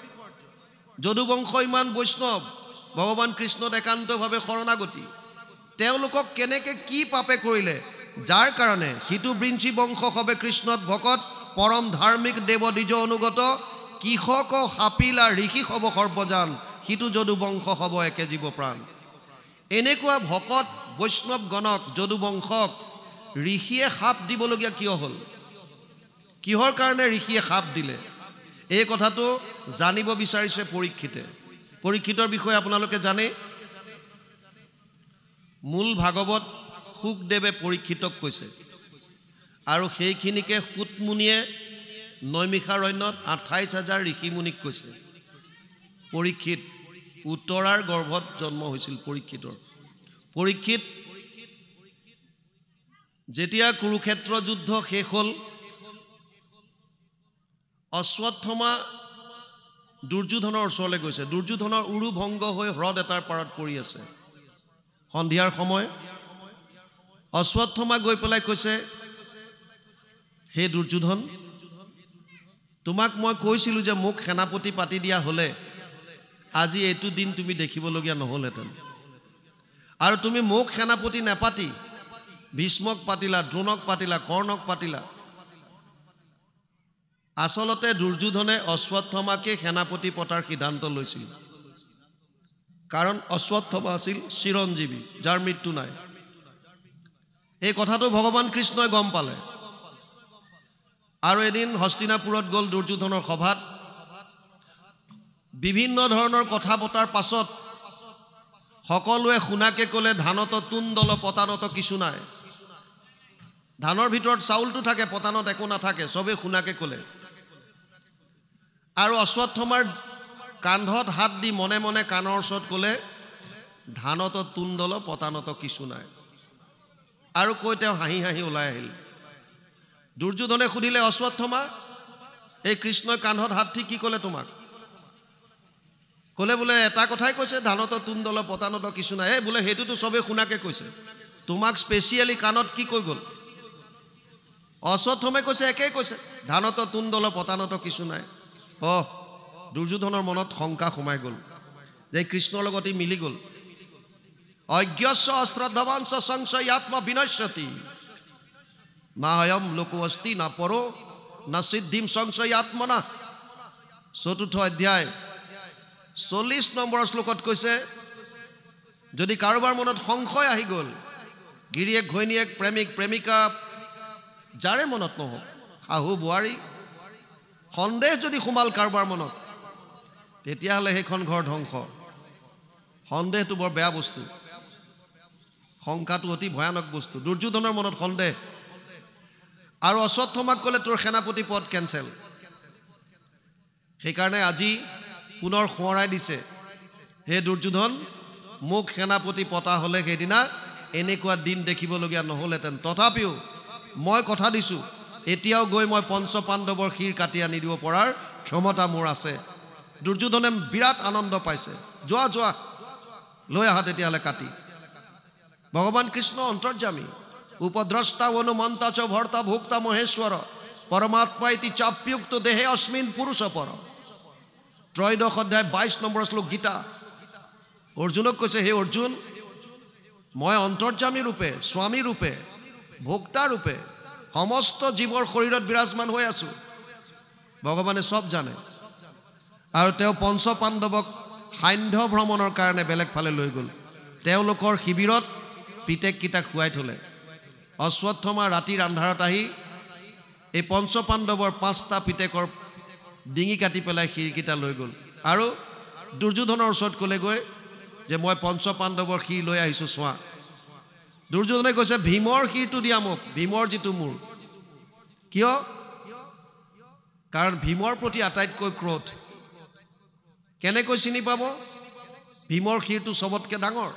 যদুবংশ ইমান বৈষ্ণৱ ভগৱান কৃষ্ণত একান্তভাৱে শৰণাগতি তেওঁলোকক কেনেকে কি পাপে কৰিলে যাৰ কাৰণে হিতু বৃঞ্চি বংশ হবে কৃষ্ণত ভকত পৰম ধাৰ্মিক দেৱ দ্বিজ অনুগত কৃষক হাপিলা ঋষি হব সৰ্বজান হিতু যদুবংশ হব একে জীৱ প্ৰাণ এনেকুৱা ভকত বৈষ্ণৱ গণক যদুবংশক ঋষিয়ে সাপ দিবলগীয়া কিয় হ'ল কিহৰ কাৰণে ঋষিয়ে সাপ দিলে এই কথাটো জানিব বিচাৰিছে পৰীক্ষিতৰ বিষয়ে আপোনালোকে জানে মূল ভাগৱত শুকদেৱে পৰীক্ষিতক কৈছে আৰু সেইখিনিকে সুতমুনিয়ে নৈমিষাৰণ্যত ২৮,০০০ ঋষিমুনিক কৈছে পৰীক্ষিত উত্তৰাৰ গৰ্ভত জন্ম হৈছিল পৰীক্ষিত যেতিয়া কুৰুক্ষেত্ৰ যুদ্ধ শেষ হ'ল অশ্বত্থমা দুৰ্যোধনৰ ওচৰলৈ গৈছে দুৰ্যোধনৰ উৰু ভংগ হৈ হ্ৰদ এটাৰ পাৰত পৰি আছে সন্ধিয়াৰ সময় অশ্বত্থমা গৈ পেলাই কৈছে হে দুৰ্যোধন তোমাক মই কৈছিলোঁ যে মোক সেনাপতি পাতি দিয়া হ'লে আজি এইটো দিন তুমি দেখিবলগীয়া নহ'লহেঁতেন আৰু তুমি মোক সেনাপতি নেপাতি ভীষ্মক পাতিলা দ্ৰোণক পাতিলা কৰ্ণক পাতিলা আচলতে দুৰ্যোধনে অশ্বত্থামাকে সেনাপতি পতাৰ সিদ্ধান্ত লৈছিল কাৰণ অশ্বত্থামা আছিল চিৰঞ্জীৱী যাৰ মৃত্যু নাই এই কথাটো ভগৱান কৃষ্ণই গম পালে আৰু এদিন হস্তিনাপুৰত গ'ল দুৰ্যোধনৰ সভাত বিভিন্ন ধৰণৰ কথা পতাৰ পাছত সকলোৱে শুনাকে ক'লে ধানত তুন্দল পতানত কিছু নাই ধানৰ ভিতৰত চাউলটো থাকে পতানত একো নাথাকে চবে শুনাকে ক'লে আৰু অশ্বত্থামাৰ কান্ধত হাত দি মনে মনে কাণৰ ওচৰত ক'লে ধানত তুন্দল পতানত কিছু নাই আৰু কৈ তেওঁ হাঁহি হাঁহি ওলাই আহিল দুৰ্যোধনে সুধিলে অশ্বত্থামা এই কৃষ্ণই কান্ধত হাত দি কি ক'লে তোমাক ক'লে বোলে এটা কথাই কৈছে ধানত তুন্দল পতানত কিছু নাই এই বোলে সেইটোতো চবেই শুনাকে কৈছে তোমাক স্পেচিয়েলি কাণত কি কৈ গ'ল অশ্বত্থামে কৈছে একেই কৈছে ধানত তুন্দল পতানত কিছু নাই দুৰ্যোধনৰ মনত শংকা সোমাই গ'ল যে কৃষ্ণৰ লগত ই মিলি গ'ল অজ্ঞস্য অশ্ৰদ্ধৱাংশ সংশয়াত্মা বিনশ্যতি না অয়ম লোকো অস্তি না পৰো না সিদ্ধিম সংশয়াত্মনা ৪ৰ্থ অধ্যায় ৪০ নম্বৰ শ্লোকত কৈছে যদি কাৰোবাৰ মনত সংশয় আহি গ'ল গিৰিয়েক ঘৈণীয়েক প্ৰেমিক প্ৰেমিকা যাৰে মনত নহওক শাহু বোৱাৰী সন্দেহ যদি সোমাল কাৰোবাৰ মনত তেতিয়াহ'লে সেইখন ঘৰ ধ্বংস সন্দেহটো বৰ বেয়া বস্তু শংকাটো অতি ভয়ানক বস্তু দুৰ্যোধনৰ মনত সন্দেহ আৰু অশ্বত্থামাক ক'লে তোৰ সেনাপতি পদ কেঞ্চেল সেইকাৰণে আজি পুনৰ সোঁৱৰাই দিছে হে দুৰ্যোধন মোক সেনাপতি পতা হ'লে সেইদিনা এনেকুৱা দিন দেখিবলগীয়া নহ'লহেঁতেন তথাপিও মই কথা দিছোঁ এতিয়াও গৈ মই পঞ্চ পাণ্ডৱৰ শিৰ কাটি আনি দিব পৰাৰ ক্ষমতা মোৰ আছে দুৰ্যোধনে বিৰাট আনন্দ পাইছে যোৱা যোৱা লৈ আহা তেতিয়াহ'লে কাটি ভগৱান কৃষ্ণ অন্তৰ্যামী উপদ্ৰষ্টা অনুমন্তা চ ভৰ্তা ভোক্তা মহেশ্বৰ পৰমাত্মা ইতি চাপ্যুক্ত দেহে অস্মিন পুৰুষ পৰ ৩ত্ৰয়োদশ অধ্যায় ২২ নম্বৰ শ্লোক গীতা অৰ্জুনক কৈছে হে অৰ্জুন মই অন্তৰ্যামী ৰূপে স্বামী ৰূপে ভোক্তা ৰূপে সমস্ত জীৱৰ শৰীৰত বিৰাজমান হৈ আছোঁ ভগৱানে চব জানে আৰু তেওঁ পঞ্চ পাণ্ডৱক সান্ধ্য ভ্ৰমণৰ কাৰণে বেলেগ ফালে লৈ গ'ল তেওঁলোকৰ শিবিৰত পিতেককেইটাক শুৱাই থ'লে অশ্বত্থামা ৰাতিৰ আন্ধাৰত আহি এই পঞ্চ পাণ্ডৱৰ ৫টা পিতেকৰ ডিঙি কাটি পেলাই শিৰকেইটা লৈ গ'ল আৰু দুৰ্যোধনৰ ওচৰত ক'লেগৈ যে মই পঞ্চ পাণ্ডৱৰ শিৰ লৈ আহিছোঁ চোৱা দুৰ্যোধনে কৈছে ভীমৰ শিৰটো দিয়া মোক ভীমৰ যিটো মোৰ কিয় কাৰণ ভীমৰ প্ৰতি আটাইতকৈ ক্ৰোধ কেনেকৈ চিনি পাব ভীমৰ শিৰটো চবতকৈ ডাঙৰ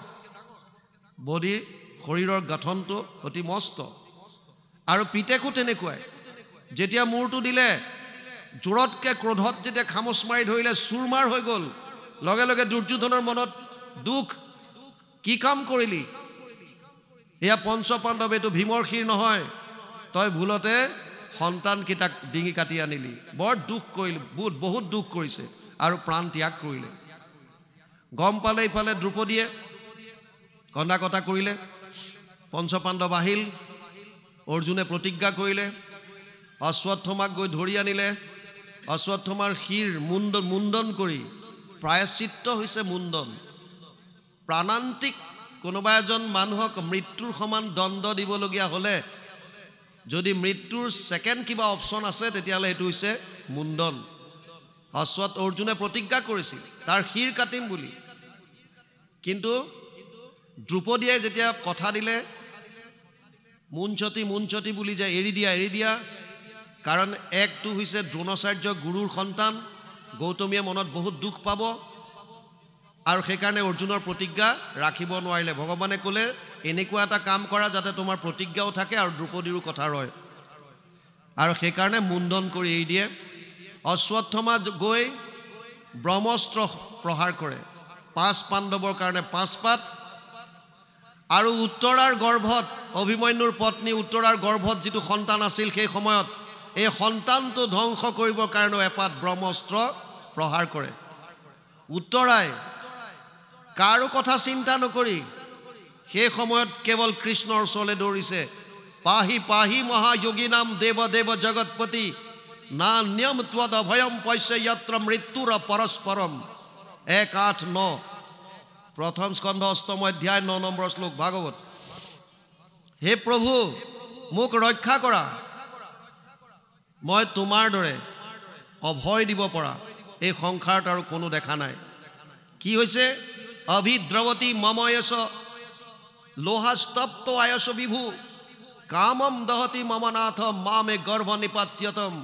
বডিৰ শৰীৰৰ গঠনটো অতি মস্ত আৰু পিতেকো তেনেকুৱাই যেতিয়া মূৰটো দিলে জোৰতকৈ ক্ৰোধত যেতিয়া খামোচ মাৰি ধৰিলে চুৰমাৰ হৈ গ'ল লগে লগে দুৰ্যোধনৰ মনত দুখ কি কাম কৰিলি এয়া পঞ্চ পাণ্ডৱ এইটো ভীমৰ শিৰ নহয় তই ভুলতে সন্তানকেইটাক ডিঙি কাটি আনিলি বৰ দুখ কৰিলে বহুত দুখ কৰিছে আৰু প্ৰাণ ত্যাগ কৰিলে গম পালে ইফালে দ্ৰৌপদীয়ে কন্দা কটা কৰিলে পঞ্চ পাণ্ডৱ আহিল অৰ্জুনে প্ৰতিজ্ঞা কৰিলে অশ্বত্থামাক গৈ ধৰি আনিলে অশ্বত্থামাৰ শিৰ মুণ্ডন কৰি প্ৰায়শ্চিত্ত হৈছে মুণ্ডন প্ৰাণান্তিক কোনোবা এজন মানুহক মৃত্যুৰ সমান দণ্ড দিবলগীয়া হ'লে যদি মৃত্যুৰ ছেকেণ্ড কিবা অপশ্যন আছে তেতিয়াহ'লে সেইটো হৈছে মুণ্ডন অৰ্জুনে প্ৰতিজ্ঞা কৰিছিল তাৰ শিৰ কাটিম বুলি কিন্তু দ্ৰৌপদীয়ে যেতিয়া কথা দিলে মুঞ্চতি বুলি যে এৰি দিয়া কাৰণ একটো হৈছে দ্ৰোণাচাৰ্য গুৰুৰ সন্তান গৌতমীয়ে মনত বহুত দুখ পাব আৰু সেইকাৰণে অৰ্জুনৰ প্ৰতিজ্ঞা ৰাখিব নোৱাৰিলে ভগৱানে ক'লে এনেকুৱা এটা কাম কৰা যাতে তোমাৰ প্ৰতিজ্ঞাও থাকে আৰু দ্ৰৌপদীৰো কথা ৰয় আৰু সেইকাৰণে মুণ্ডন কৰি এৰি দিয়ে অশ্বত্থামা গৈ ব্ৰহ্মাস্ত্ৰ প্ৰহাৰ কৰে ৫ পাণ্ডৱৰ কাৰণে ৫ পাত আৰু উত্তৰাৰ গৰ্ভত অভিমন্যুৰ পত্নী উত্তৰাৰ গৰ্ভত যিটো সন্তান আছিল সেই সময়ত এই সন্তানটো ধ্বংস কৰিবৰ কাৰণে এপাত ব্ৰহ্মাস্ত্ৰ প্ৰহাৰ কৰে। উত্তৰাই কাৰো কথা চিন্তা নকৰি সেই সময়ত কেৱল কৃষ্ণৰ ওচৰলৈ দৌৰিছে। পাহি পাহি মহাযোগী নাম দেৱ দেৱ জগৎপতি নান্যম ত্বদ অভয়ম পশ্যে যত্ৰ মৃত্যুৰ পৰস্পৰম। 1:8-9 প্ৰথম স্কন্ধ 8ম অধ্যায় 9 নম্বৰ শ্লোক ভাগৱত। হে প্ৰভু মোক ৰক্ষা কৰা, মই তোমাৰ দৰে অভয় দিব পৰা এই সংসাৰত আৰু কোনো দেখা নাই। কি হৈছে? অভিদ্ৰৱতী মময়স লোহাস্তপ্ত আয়স বিভু কামম দহতি মমনাথ মামে গৰ্ভ নিপাত্যতম।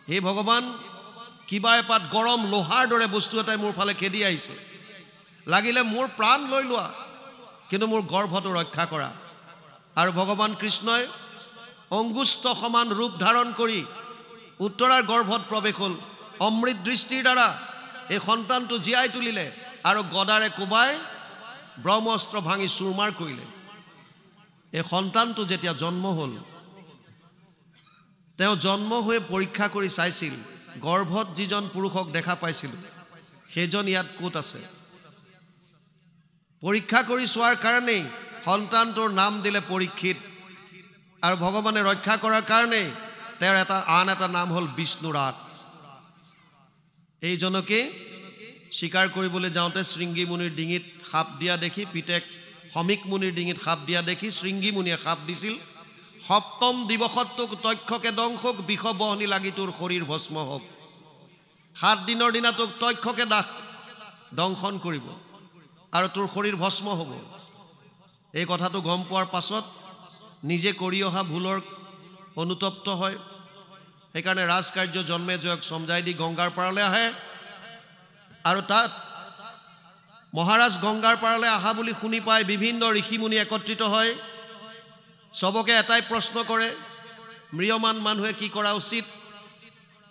হে ভগৱান, কিবা এপাত গৰম লোহাৰ দৰে বস্তু এটাই মোৰ ফালে খেদি আহিছে। লাগিলে মোৰ প্ৰাণ লৈ লোৱা, কিন্তু মোৰ গৰ্ভটো ৰক্ষা কৰা। আৰু ভগৱান কৃষ্ণই অংগুষ্ঠ সমান ৰূপ ধাৰণ কৰি উত্তৰাৰ গৰ্ভত প্ৰৱেশ হ'ল। অমৃত দৃষ্টিৰ দ্বাৰা এই সন্তানটো জীয়াই তুলিলে আৰু গদাৰে কোবাই ব্ৰহ্মাস্ত্ৰ ভাঙি চুৰমাৰ কৰিলে। এই সন্তানটো যেতিয়া জন্ম হ'ল, তেওঁ জন্ম হৈ পৰীক্ষা কৰি চাইছিল গৰ্ভত যিজন পুৰুষক দেখা পাইছিল সেইজন ইয়াত ক'ত আছে। পৰীক্ষা কৰি চোৱাৰ কাৰণেই সন্তানটোৰ নাম দিলে পৰীক্ষিত। আৰু ভগৱানে ৰক্ষা কৰাৰ কাৰণেই তেওঁৰ আন এটা নাম হ'ল বিষ্ণুৰাত। এইজনকে স্বীকাৰ কৰিবলৈ যাওঁতে শৃংগী মুনিৰ ডিঙিত সাপ দিয়া দেখি, পিতেক সমীক মুনিৰ ডিঙিত সাপ দিয়া দেখি শৃংগী মুনিয়ে সাপ দিছিল, সপ্তম দিৱসত তোক তক্ষকে দংশক বিষ বহনি লাগি তোৰ শৰীৰ ভস্ম হওক। 7 দিনৰ দিনা তোক তক্ষকে দংশন কৰিব আৰু তোৰ শৰীৰ ভস্ম হ'ব। এই কথাটো গম পোৱাৰ পাছত নিজে কৰি অহা ভুলৰ অনুতপ্ত হয়। সেইকাৰণে ৰাজকাৰ্য জন্মে জয়ক সমজাই দি গংগাৰ পাৰলৈ আহে। আৰু তাত মহাৰাজ গংগাৰ পাৰলৈ আহা বুলি শুনি পাই বিভিন্ন ঋষিমুনি একত্ৰিত হয়। চবকে এটাই প্ৰশ্ন কৰে, ম্ৰিয়মান মানুহে কি কৰা উচিত?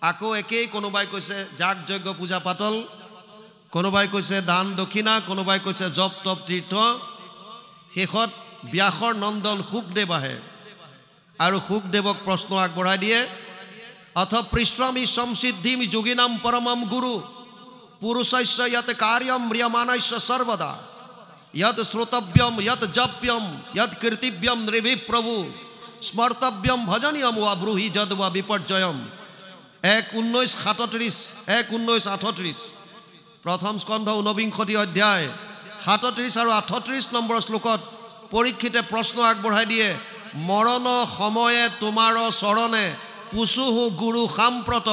আকৌ একেই, কোনোবাই কৈছে যাগ যজ্ঞ পূজা পাতল, কোনোবাই কৈছে দান দক্ষিণা, কোনোবাই কৈছে জপ তপ তীৰ্থ। শেষত ব্যাসৰ নন্দন শুকদেৱ আহে আৰু শুকদেৱক প্ৰশ্ন আগবঢ়াই দিয়ে। অথ পৃষ্ঠমি সংসিদ্ধিম যোগিনাম পৰমম গুৰু পুৰুষস্য যত কাৰ্যম ম্ৰিয়মানস্য সৰ্বদা যত শ্ৰোতব্যম যত জপ্যম যত কীৰ্তিব্যম নৃভি প্ৰভু স্মৰ্তব্যম ভজনীয়ম वा ব্ৰূহি যদ वा বিপৰ্যয়ম। 1:19-38 প্ৰথম স্কন্ধ 49 অধ্যায় 37 আৰু 38 নম্বৰ শ্লোকত পৰীক্ষিতে প্ৰশ্ন আগবঢ়াই দিয়ে। মৰণ সময়ে তোমাৰ চৰণে পুচুহু গুৰু সাম্প্ৰত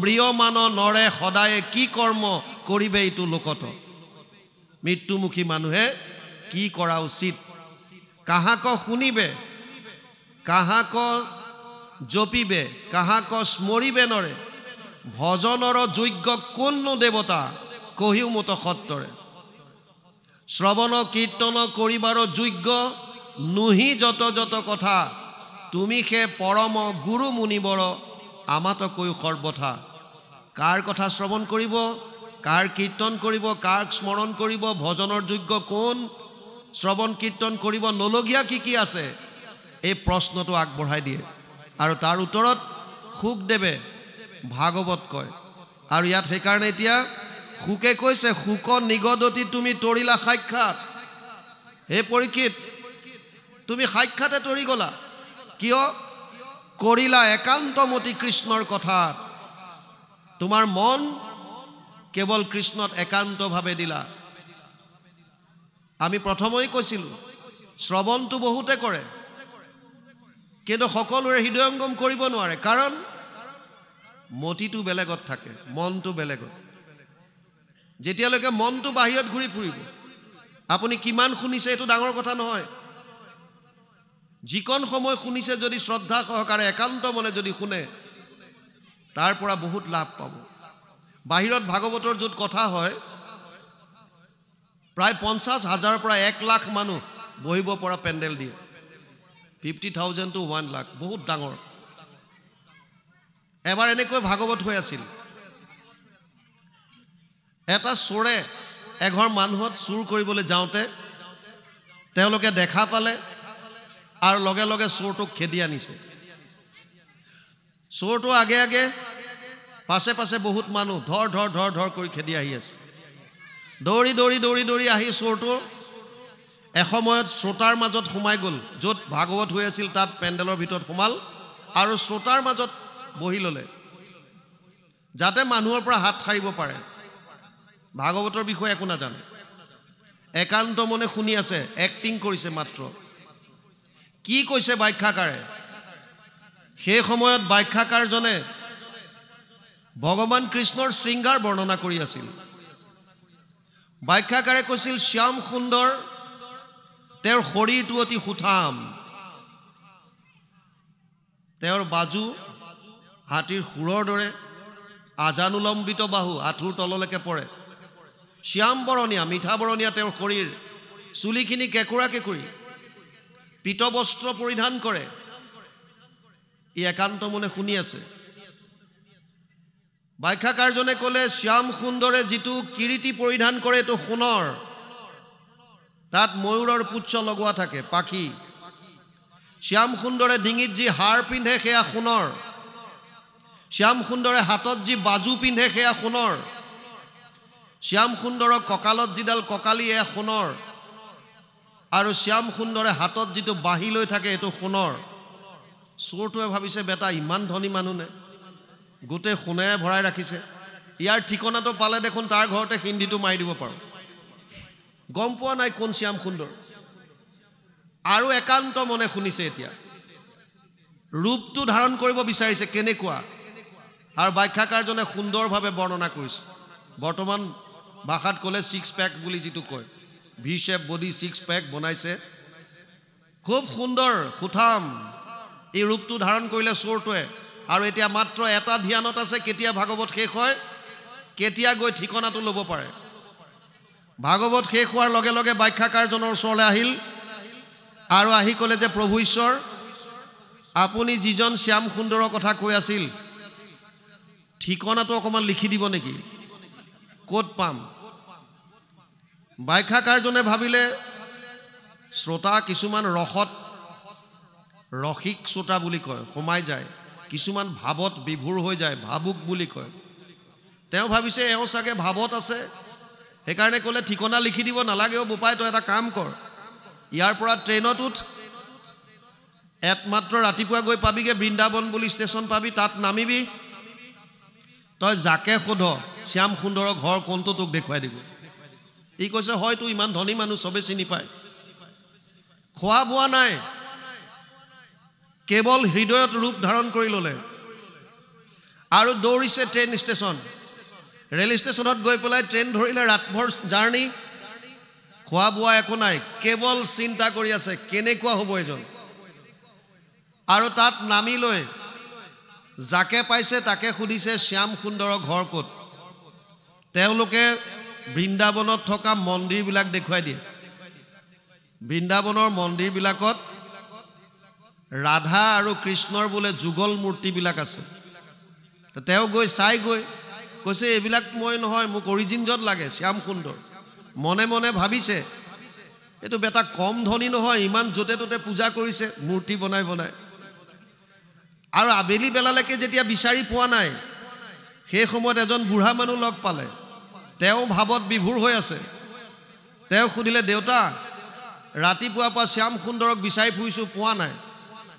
ম্ৰিয়মান নৰে সদায়ে কি কৰ্ম কৰিবে এইটো লোকত। মৃত্যুমুখী মানুহে কি কৰা উচিত? কাহাক শুনিবে, কাহাক জপিবে, কাহাক স্মৰিবে নৰে, ভজনৰ যোগ্য কোননো দেৱতা কহিও মত সত্তৰে। শ্ৰৱণ কীৰ্তন কৰিবাৰ যোগ্য নুহি যত যত কথা, তুমি সে পৰম গুৰু মুনিবৰ আমাতকৈ সৰ্বথা। কাৰ কথা শ্ৰৱণ কৰিব, কাৰ কীৰ্তন কৰিব, কাৰ স্মৰণ কৰিব, ভজনৰ যোগ্য কোন, শ্ৰৱণ কীৰ্তন কৰিব নলগীয়া কি কি আছে, এই প্ৰশ্নটো আগবঢ়াই দিয়ে। আৰু তাৰ উত্তৰত শুকদেৱে ভাগৱত কয়। আৰু ইয়াত সেইকাৰণে এতিয়া শুকে কৈছে, শুক নিগদতি তুমি তৰিলা সাক্ষাৎ। হে পৰীক্ষিত, তুমি সাক্ষাতে তৰি গলা। কিয়? কৰিলা একান্তমতি কৃষ্ণৰ কথাত। তোমাৰ মন কেৱল কৃষ্ণত একান্তভাৱে দিলা। আমি প্ৰথমেই কৈছিলোঁ শ্ৰৱণটো বহুতে কৰে, কিন্তু সকলোৰে হৃদয়ংগম কৰিব নোৱাৰে, কাৰণ মতিটো বেলেগত থাকে, মনটো বেলেগত। যেতিয়ালৈকে মনটো বাহিৰত ঘূৰি ফুৰিব, আপুনি কিমান শুনিছে এইটো ডাঙৰ কথা নহয়। যিকণ সময় শুনিছে যদি শ্ৰদ্ধা সহকাৰে একান্ত মনে যদি শুনে, তাৰ পৰা বহুত লাভ পাব। বাহিৰত ভাগৱতৰ য'ত কথা হয়, প্ৰায় 50,000 পৰা 1 লাখ মানুহ বহিব পৰা পেণ্ডেল দিয়ে। 50,000 to 1 লাখ, বহুত ডাঙৰ। এবাৰ এনেকৈ ভাগৱত হৈ আছিল। এটা চোৰে এঘৰ মানুহত চুৰ কৰিবলৈ যাওঁতে তেওঁলোকে দেখা পালে আৰু লগে লগে চোৰটোক খেদি আনিছে। চোৰটো আগে আগে পাছে পাছে বহুত মানুহ ধৰ ধৰ ধৰ ধৰ কৰি খেদি আহি আছে দৌৰি দৌৰি দৌৰি দৌৰি আহি চোৰটো এসময়ত শ্ৰোতাৰ মাজত সোমাই গ'ল য'ত ভাগৱত হৈ আছিল তাত পেণ্ডেলৰ ভিতৰত সোমাল আৰু শ্ৰোতাৰ মাজত বহি ল'লে যাতে মানুহৰ পৰা হাত সাৰিব পাৰে ভাগৱতৰ বিষয়ে একো নাজানে একান্ত মনে শুনি আছে এক্টিং কৰিছে মাত্ৰ কি কৈছে ব্যাখ্যাকাৰে সেই সময়ত ব্যাখ্যাকাৰজনে ভগৱান কৃষ্ণৰ শৃংগাৰ বৰ্ণনা কৰি আছিল ব্যাখ্যাকাৰে কৈছিল শ্যাম সুন্দৰ তেওঁৰ শৰীৰটো অতি সুঠাম তেওঁৰ বাজু হাতীৰ খুৰৰ দৰে আজানুলম্বিত বাহু আঁঠুৰ তললৈকে পৰে শ্যাম বৰণীয়া মিঠা বৰণীয়া তেওঁৰ শৰীৰ চুলিখিনি কেঁকুৰা কেঁকুৰি পীত বস্ত্ৰ পৰিধান কৰে ই একান্ত মনে শুনি আছে ব্যাখ্যাকাৰজনে ক'লে শ্যাম সুন্দৰে যিটো কিৰীটি পৰিধান কৰে এইটো সোণৰ তাত ময়ূৰৰ পুচ্ছ লগোৱা থাকে পাখি শ্যাম সুন্দৰে ডিঙিত যি হাৰ পিন্ধে সেয়া সোণৰ শ্যাম সুন্দৰে হাতত যি বাজু পিন্ধে সেয়া সোণৰ শ্যাম সুন্দৰৰ কঁকালত যিডাল কঁকালি এয়া সোণৰ আৰু শ্যাম সুন্দৰে হাতত যিটো বাহি লৈ থাকে এইটো সোণৰ চোৰটোৱে ভাবিছে বেটা ইমান ধনী মানুহ নে গোটেই সোণেৰে ভৰাই ৰাখিছে ইয়াৰ ঠিকনাটো পালে দেখোন তাৰ ঘৰতে হিন্দীটো মাৰি দিব পাৰোঁ গম পোৱা নাই কোন শ্যাম সুন্দৰ আৰু একান্ত মনে শুনিছে এতিয়া ৰূপটো ধাৰণ কৰিব বিচাৰিছে কেনেকুৱা আৰু ব্যাখ্যাকাৰজনে সুন্দৰভাৱে বৰ্ণনা কৰিছে বৰ্তমান ভাষাত ক'লে 6 পেক বুলি যিটো কয় ভি শেপ বডি 6 পেক বনাইছে খুব সুন্দৰ সুঠাম এই ৰূপটো ধাৰণ কৰিলে চোৰটোৱে আৰু এতিয়া মাত্ৰ এটা ধ্যানত আছে কেতিয়া ভাগৱত শেষ হয় কেতিয়া গৈ ঠিকনাটো ল'ব পাৰে ভাগৱত শেষ হোৱাৰ লগে লগে ব্যাখ্যাকাৰজনৰ ওচৰলৈ আহিল আৰু আহি ক'লে যে প্ৰভু ঈশ্বৰ আপুনি যিজন শ্যাম সুন্দৰৰ কথা কৈ আছিল ঠিকনাটো অকমান লিখি দিব নেকি ক'ত পাম ব্যাখ্যাকাৰজনে ভাবিলে শ্ৰোতা কিছুমান ৰসিক শ্ৰোতা বুলি কয় সোমাই যায় কিছুমান ভাৱত বিভোৰ হৈ যায় ভাবুক বুলি কয় তেওঁ ভাবিছে এওঁ চাগে ভাৱত আছে সেইকাৰণে ক'লে ঠিকনা লিখি দিব নালাগেও বোপাই তই এটা কাম কৰ ইয়াৰ পৰা ট্ৰেইনত উঠ একমাত্ৰ ৰাতিপুৱা গৈ পাবিগে বৃন্দাবন বুলি ষ্টেচন পাবি তাত নামিবি তই যাকে সোধ শ্যাম সুন্দৰৰ ঘৰ কোনটো তোক দেখুৱাই দিব ই কৈছে হয়তো ইমান ধনী মানুহ চবে চিনি পায় খোৱা বোৱা নাই কেৱল হৃদয়ত ৰূপ ধাৰণ কৰি ল'লে আৰু দৌৰিছে ট্ৰেইন ষ্টেচন ৰেল ষ্টেচনত গৈ পেলাই ট্ৰেইন ধৰিলে ৰাতভৰ জাৰ্ণি খোৱা বোৱা একো নাই কেৱল চিন্তা কৰি আছে কেনেকুৱা হ'ব এজন আৰু তাত নামি লৈ যাকে পাইছে তাকে সুধিছে শ্যাম সুন্দৰৰ ঘৰ ক'ত তেওঁলোকে বৃন্দাবনত থকা মন্দিৰবিলাক দেখুৱাই দিয়ে বৃন্দাবনৰ মন্দিৰবিলাকত ৰাধা আৰু কৃষ্ণৰ বোলে যুগল মূৰ্তিবিলাক আছে তেওঁ গৈ চাই গৈ কৈছে এইবিলাক মই নহয় মোক অৰিজিনজত লাগে শ্যাম সুন্দৰ মনে মনে ভাবিছে এইটো বেটা কম ধনী নহয় ইমান য'তে ত'তে পূজা কৰিছে মূৰ্তি বনাই বনাই আৰু আবেলি বেলালৈকে যেতিয়া বিচাৰি পোৱা নাই সেই সময়ত এজন বুঢ়া মানুহ লগ পালে তেওঁ ভাৱত বিভোৰ হৈ আছে তেওঁ সুধিলে দেউতা ৰাতিপুৱাৰ পৰা শ্যাম সুন্দৰক বিচাৰি ফুৰিছোঁ পোৱা নাই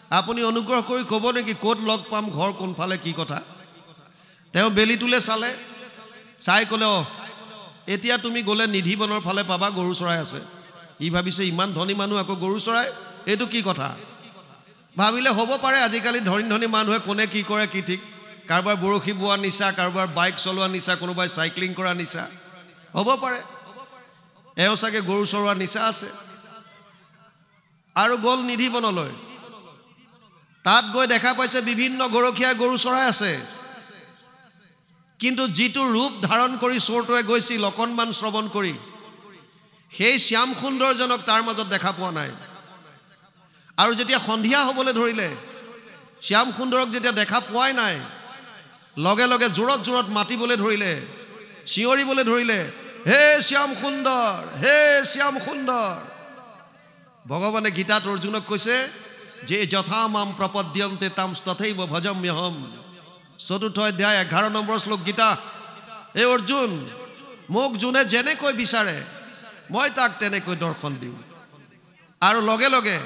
আপুনি অনুগ্ৰহ কৰি ক'ব নেকি ক'ত লগ পাম ঘৰ কোনফালে কি কথা তেওঁ বেলিটোলে চালে চাই ক'লে এতিয়া তুমি গ'লে নিধিবনৰ ফালে পাবা গৰু চৰাই আছে ই ভাবিছে ইমান ধনী মানুহ আকৌ গৰু চৰাই এইটো কি কথা ভাবিলে হ'ব পাৰে আজিকালি ধনী ধনী মানুহে কোনে কি কৰে কি ঠিক কাৰোবাৰ বৰশী বোৱা নিচা কাৰোবাৰ বাইক চলোৱা নিচা কোনোবাই চাইক্লিং কৰা নিচা হ'ব পাৰে এওঁ চাগে গৰু চৰোৱা নিচা আছে আৰু গ'ল নিধিবনলৈ তাত গৈ দেখা পাইছে বিভিন্ন গৰখীয়া গৰু চৰাই আছে কিন্তু যিটো ৰূপ ধাৰণ কৰি চোৰটোৱে গৈছিল অকণমান শ্ৰৱণ কৰি সেই শ্যাম সুন্দৰজনক তাৰ মাজত দেখা পোৱা নাই আৰু যেতিয়া সন্ধিয়া হ'বলৈ ধৰিলে শ্যাম সুন্দৰক যেতিয়া দেখা পোৱাই নাই লগে লগে জোৰত জোৰত মাতিবলৈ ধৰিলে চিঞৰিবলৈ ধৰিলে হে শ্যাম সুন্দৰ হে শ্যাম সুন্দৰ ভগৱানে গীতাত অৰ্জুনক কৈছে যে যথা মাম প্ৰপদ্যন্তে তাম তথৈব ভজম্যহম 4 অধ্যায় 11 নম্বৰ শ্লোক গীতা এই অৰ্জুন মোক যোনে যেনেকৈ বিচাৰে মই তাক তেনেকৈ দৰ্শন দিওঁ আৰু লগে লগে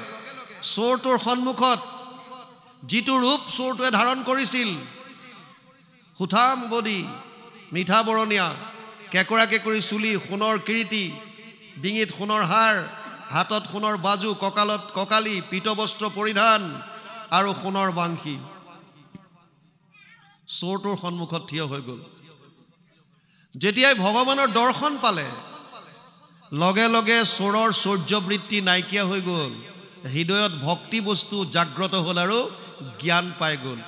চোৰটোৰ সন্মুখত যিটো ৰূপ চোৰটোৱে ধাৰণ কৰিছিল সুঠাম বডি মিঠা বৰণীয়া কেকৰা কেকৰি চুলি সোণৰ কিৰীটি ডিঙিত সোণৰ হাৰ হাতত সোণৰ বাজু কঁকালত কঁকালি পীতবস্ত্ৰ পৰিধান আৰু সোণৰ বাংশী চোৰটোৰ সন্মুখত থিয় হৈ গ'ল যেতিয়াই ভগৱানৰ দৰ্শন পালে লগে লগে চোৰৰ সূৰ্যবৃত্তি নাইকিয়া হৈ গ'ল হৃদয়ত ভক্তি বস্তু জাগ্ৰত হ'ল আৰু জ্ঞান পাই গ'ল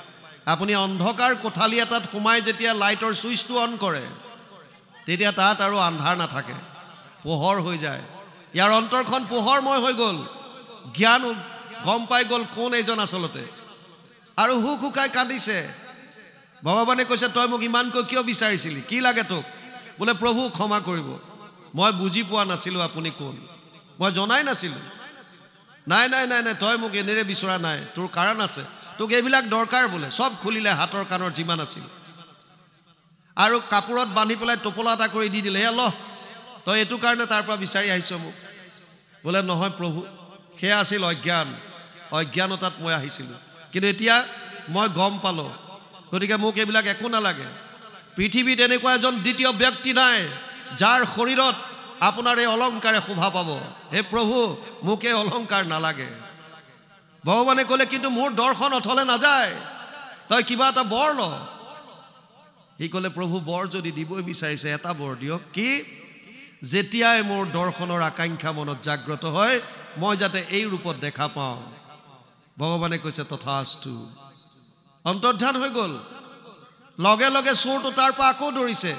আপুনি অন্ধকাৰ কোঠালি এটাত সোমাই যেতিয়া লাইটৰ সুইচটো অন কৰে তেতিয়া তাত আৰু আন্ধাৰ নাথাকে পোহৰ হৈ যায় ইয়াৰ অন্তৰখন পোহৰময় হৈ গ'ল জ্ঞান গম পাই গ'ল কোন এজন আচলতে আৰু হুক হুকাই কান্দিছে ভগৱানে কৈছে তই মোক ইমানকৈ কিয় বিচাৰিছিলি কি লাগে তোক বোলে প্ৰভু ক্ষমা কৰিব মই বুজি পোৱা নাছিলোঁ আপুনি কোন মই জনাই নাছিলোঁ নাই নাই নাই নাই তই মোক এনেৰে বিচৰা নাই তোৰ কাৰণ আছে তোক এইবিলাক দৰকাৰ বোলে সব খুলিলে হাতৰ কাণৰ যিমান আছিল আৰু কাপোৰত বান্ধি পেলাই টোপলা এটা কৰি দি দিলে হে ল তই এইটো কাৰণে তাৰ পৰা বিচাৰি আহিছ মোক বোলে নহয় প্ৰভু সেয়া আছিল অজ্ঞানতাত মই আহিছিলোঁ কিন্তু এতিয়া মই গম পালোঁ গতিকে মোক এইবিলাক একো নালাগে পৃথিৱীত এনেকুৱা এজন দ্বিতীয় ব্যক্তি নাই যাৰ শৰীৰত আপোনাৰ এই অলংকাৰে শোভা পাব হে প্ৰভু মোক এই অলংকাৰ নালাগে ভগৱানে ক'লে কিন্তু মোৰ দৰ্শন অথলে নাযায় তই কিবা এটা বৰ ল সি ক'লে প্ৰভু বৰ যদি দিবই বিচাৰিছে এটা বৰ দিয়ক কি যেতিয়াই মোৰ দৰ্শনৰ আকাংক্ষা মনত জাগ্ৰত হয় মই যাতে এই ৰূপত দেখা পাওঁ ভগৱানে কৈছে তথাস্তু অন্তৰ্ধান হৈ গ'ল লগে লগে চোৰটো তাৰ পৰা আকৌ দৌৰিছে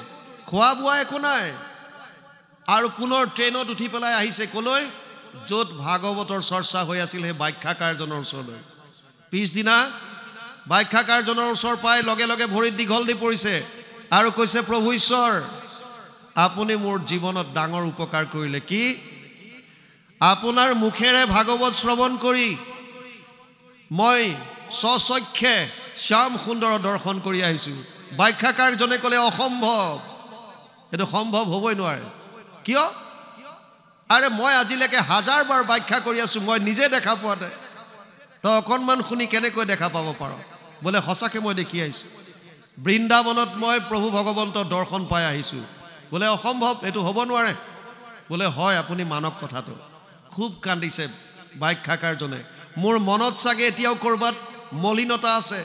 খোৱা বোৱা একো নাই আৰু পুনৰ ট্ৰেইনত উঠি পেলাই আহিছে ক'লৈ য'ত ভাগৱতৰ চৰ্চা হৈ আছিল সেই ব্যাখ্যাকাৰজনৰ ওচৰলৈ পিছদিনা ব্যাখ্যাকাৰজনৰ ওচৰ পাই লগে লগে ভৰিত দীঘল দি পৰিছে আৰু কৈছে প্ৰভু ঈশ্বৰ আপুনি মোৰ জীৱনত ডাঙৰ উপকাৰ কৰিলে কি আপোনাৰ মুখেৰে ভাগৱত শ্ৰৱণ কৰি মই স্বচক্ষে শ্যাম সুন্দৰৰ দৰ্শন কৰি আহিছোঁ ব্যাখ্যাকাৰজনে ক'লে অসম্ভৱ এইটো সম্ভৱ হ'বই নোৱাৰে কিয় আৰে মই আজিলৈকে 1000 বাৰ ব্যাখ্যা কৰি আছোঁ মই নিজে দেখা পোৱা নাই তই অকণমান শুনি কেনেকৈ দেখা পাব পাৰ বোলে সঁচাকৈ মই দেখি আহিছোঁ বৃন্দাবনত মই প্ৰভু ভগৱন্তৰ দৰ্শন পাই আহিছোঁ বোলে অসম্ভৱ এইটো হ'ব নোৱাৰে বোলে হয় আপুনি মানক কথাটো খুব কান্দিছে ব্যাখ্যাকাৰজনে মোৰ মনত চাগে এতিয়াও ক'ৰবাত মলিনতা আছে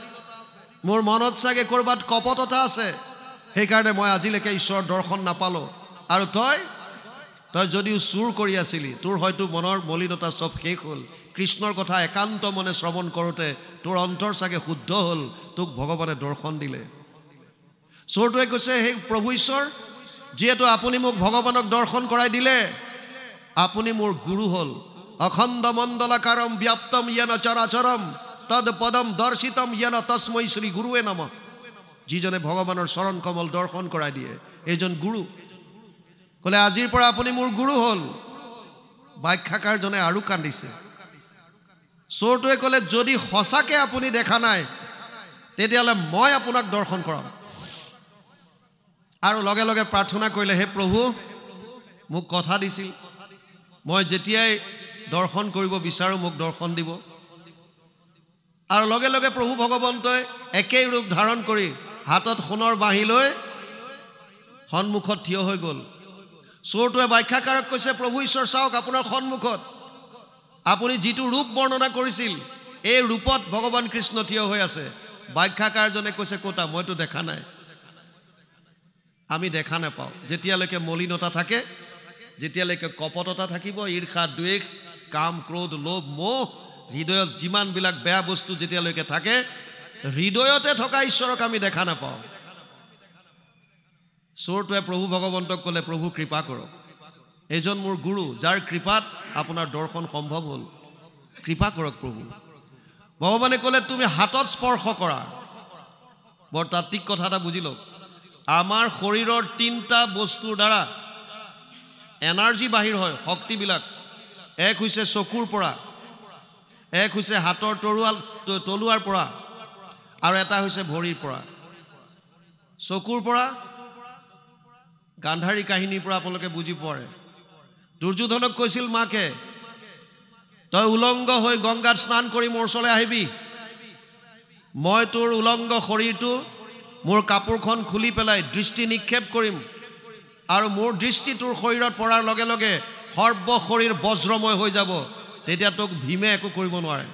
মোৰ মনত চাগে ক'ৰবাত কপটতা আছে সেইকাৰণে মই আজিলৈকে ঈশ্বৰৰ দৰ্শন নাপালোঁ আৰু তই যদিও চুৰ কৰি আছিলি তোৰ হয়তো মনৰ মলিনতা সব শেষ হ'ল কৃষ্ণৰ কথা একান্ত মনে শ্ৰৱণ কৰোঁতে তোৰ অন্তৰ চাগে শুদ্ধ হ'ল তোক ভগৱানে দৰ্শন দিলে চোৰটোৱে কৈছে হে প্ৰভু ঈশ্বৰ যিহেতু আপুনি মোক ভগৱানক দৰ্শন কৰাই দিলে আপুনি মোৰ গুৰু হ'ল অখণ্ড মণ্ডলাকাৰম ব্যাপ্তম য়েন চৰাচৰম তদ পদম দৰ্শিতম য়েন তস্मै শ্ৰী গুৰুৱে নমঃ যিজনে ভগৱানৰ চৰণ কমল দৰ্শন কৰাই দিয়ে এইজন গুৰু ক'লে আজিৰ পৰা আপুনি মোৰ গুৰু হ'ল ব্যাখ্যাকাৰজনে আৰু কান্দিছে চোৰটোৱে ক'লে যদি সঁচাকৈ আপুনি দেখা নাই তেতিয়াহ'লে মই আপোনাক দৰ্শন কৰাম আৰু লগে লগে প্ৰাৰ্থনা কৰিলে হে প্ৰভু মোক কথা দিছিল মই যেতিয়াই দৰ্শন কৰিব বিচাৰোঁ মোক দৰ্শন দিব আৰু লগে লগে প্ৰভু ভগৱন্তই একেই ৰূপ ধাৰণ কৰি হাতত সোণৰ বাঁহী লৈ সন্মুখত থিয় হৈ গ'ল চোৰটোৱে ব্যাখ্যাকাৰক কৈছে প্ৰভু ঈশ্বৰ চাওক আপোনাৰ সন্মুখত আপুনি যিটো ৰূপ বৰ্ণনা কৰিছিল এই ৰূপত ভগৱান কৃষ্ণ থিয় হৈ আছে ব্যাখ্যাকাৰজনে কৈছে ক'তা মইতো দেখা নাই আমি দেখা নাপাওঁ যেতিয়ালৈকে মলিনতা থাকে যেতিয়ালৈকে কপটতা থাকিব ঈৰ্ষা দ্বেষ কাম ক্ৰোধ লোভ মোহ হৃদয়ত যিমানবিলাক বেয়া বস্তু যেতিয়ালৈকে থাকে হৃদয়তে থকা ঈশ্বৰক আমি দেখা নাপাওঁ চোৰটোৱে প্ৰভু ভগৱন্তক ক'লে প্ৰভু কৃপা কৰক এজন মোৰ গুৰু যাৰ কৃপাত আপোনাৰ দৰ্শন সম্ভৱ হ'ল কৃপা কৰক প্ৰভু ভগৱানে ক'লে তুমি হাতত স্পৰ্শ কৰা বৰ তাত্ত্বিক কথা এটা বুজি লওক আমাৰ শৰীৰৰ 3টা বস্তুৰ দ্বাৰা এনাৰ্জি বাহিৰ হয় শক্তিবিলাক এক হৈছে চকুৰ পৰা এক হৈছে হাতৰ তলুৱাৰ পৰা আৰু এটা হৈছে ভৰিৰ পৰা চকুৰ পৰা গান্ধাৰী কাহিনীৰ পৰা আপোনালোকে বুজি পৰে দুৰ্যোধনক কৈছিল মাকে তই উলংগ হৈ গংগাত স্নান কৰি মোৰ ওচৰলৈ আহিবি মই তোৰ উলংগ শৰীৰটো মোৰ কাপোৰখন খুলি পেলাই দৃষ্টি নিক্ষেপ কৰিম আৰু মোৰ দৃষ্টি তোৰ শৰীৰত পৰাৰ লগে লগে সৰ্ব শৰীৰ বজ্ৰময় হৈ যাব তেতিয়া তোক ভীমে একো কৰিব নোৱাৰে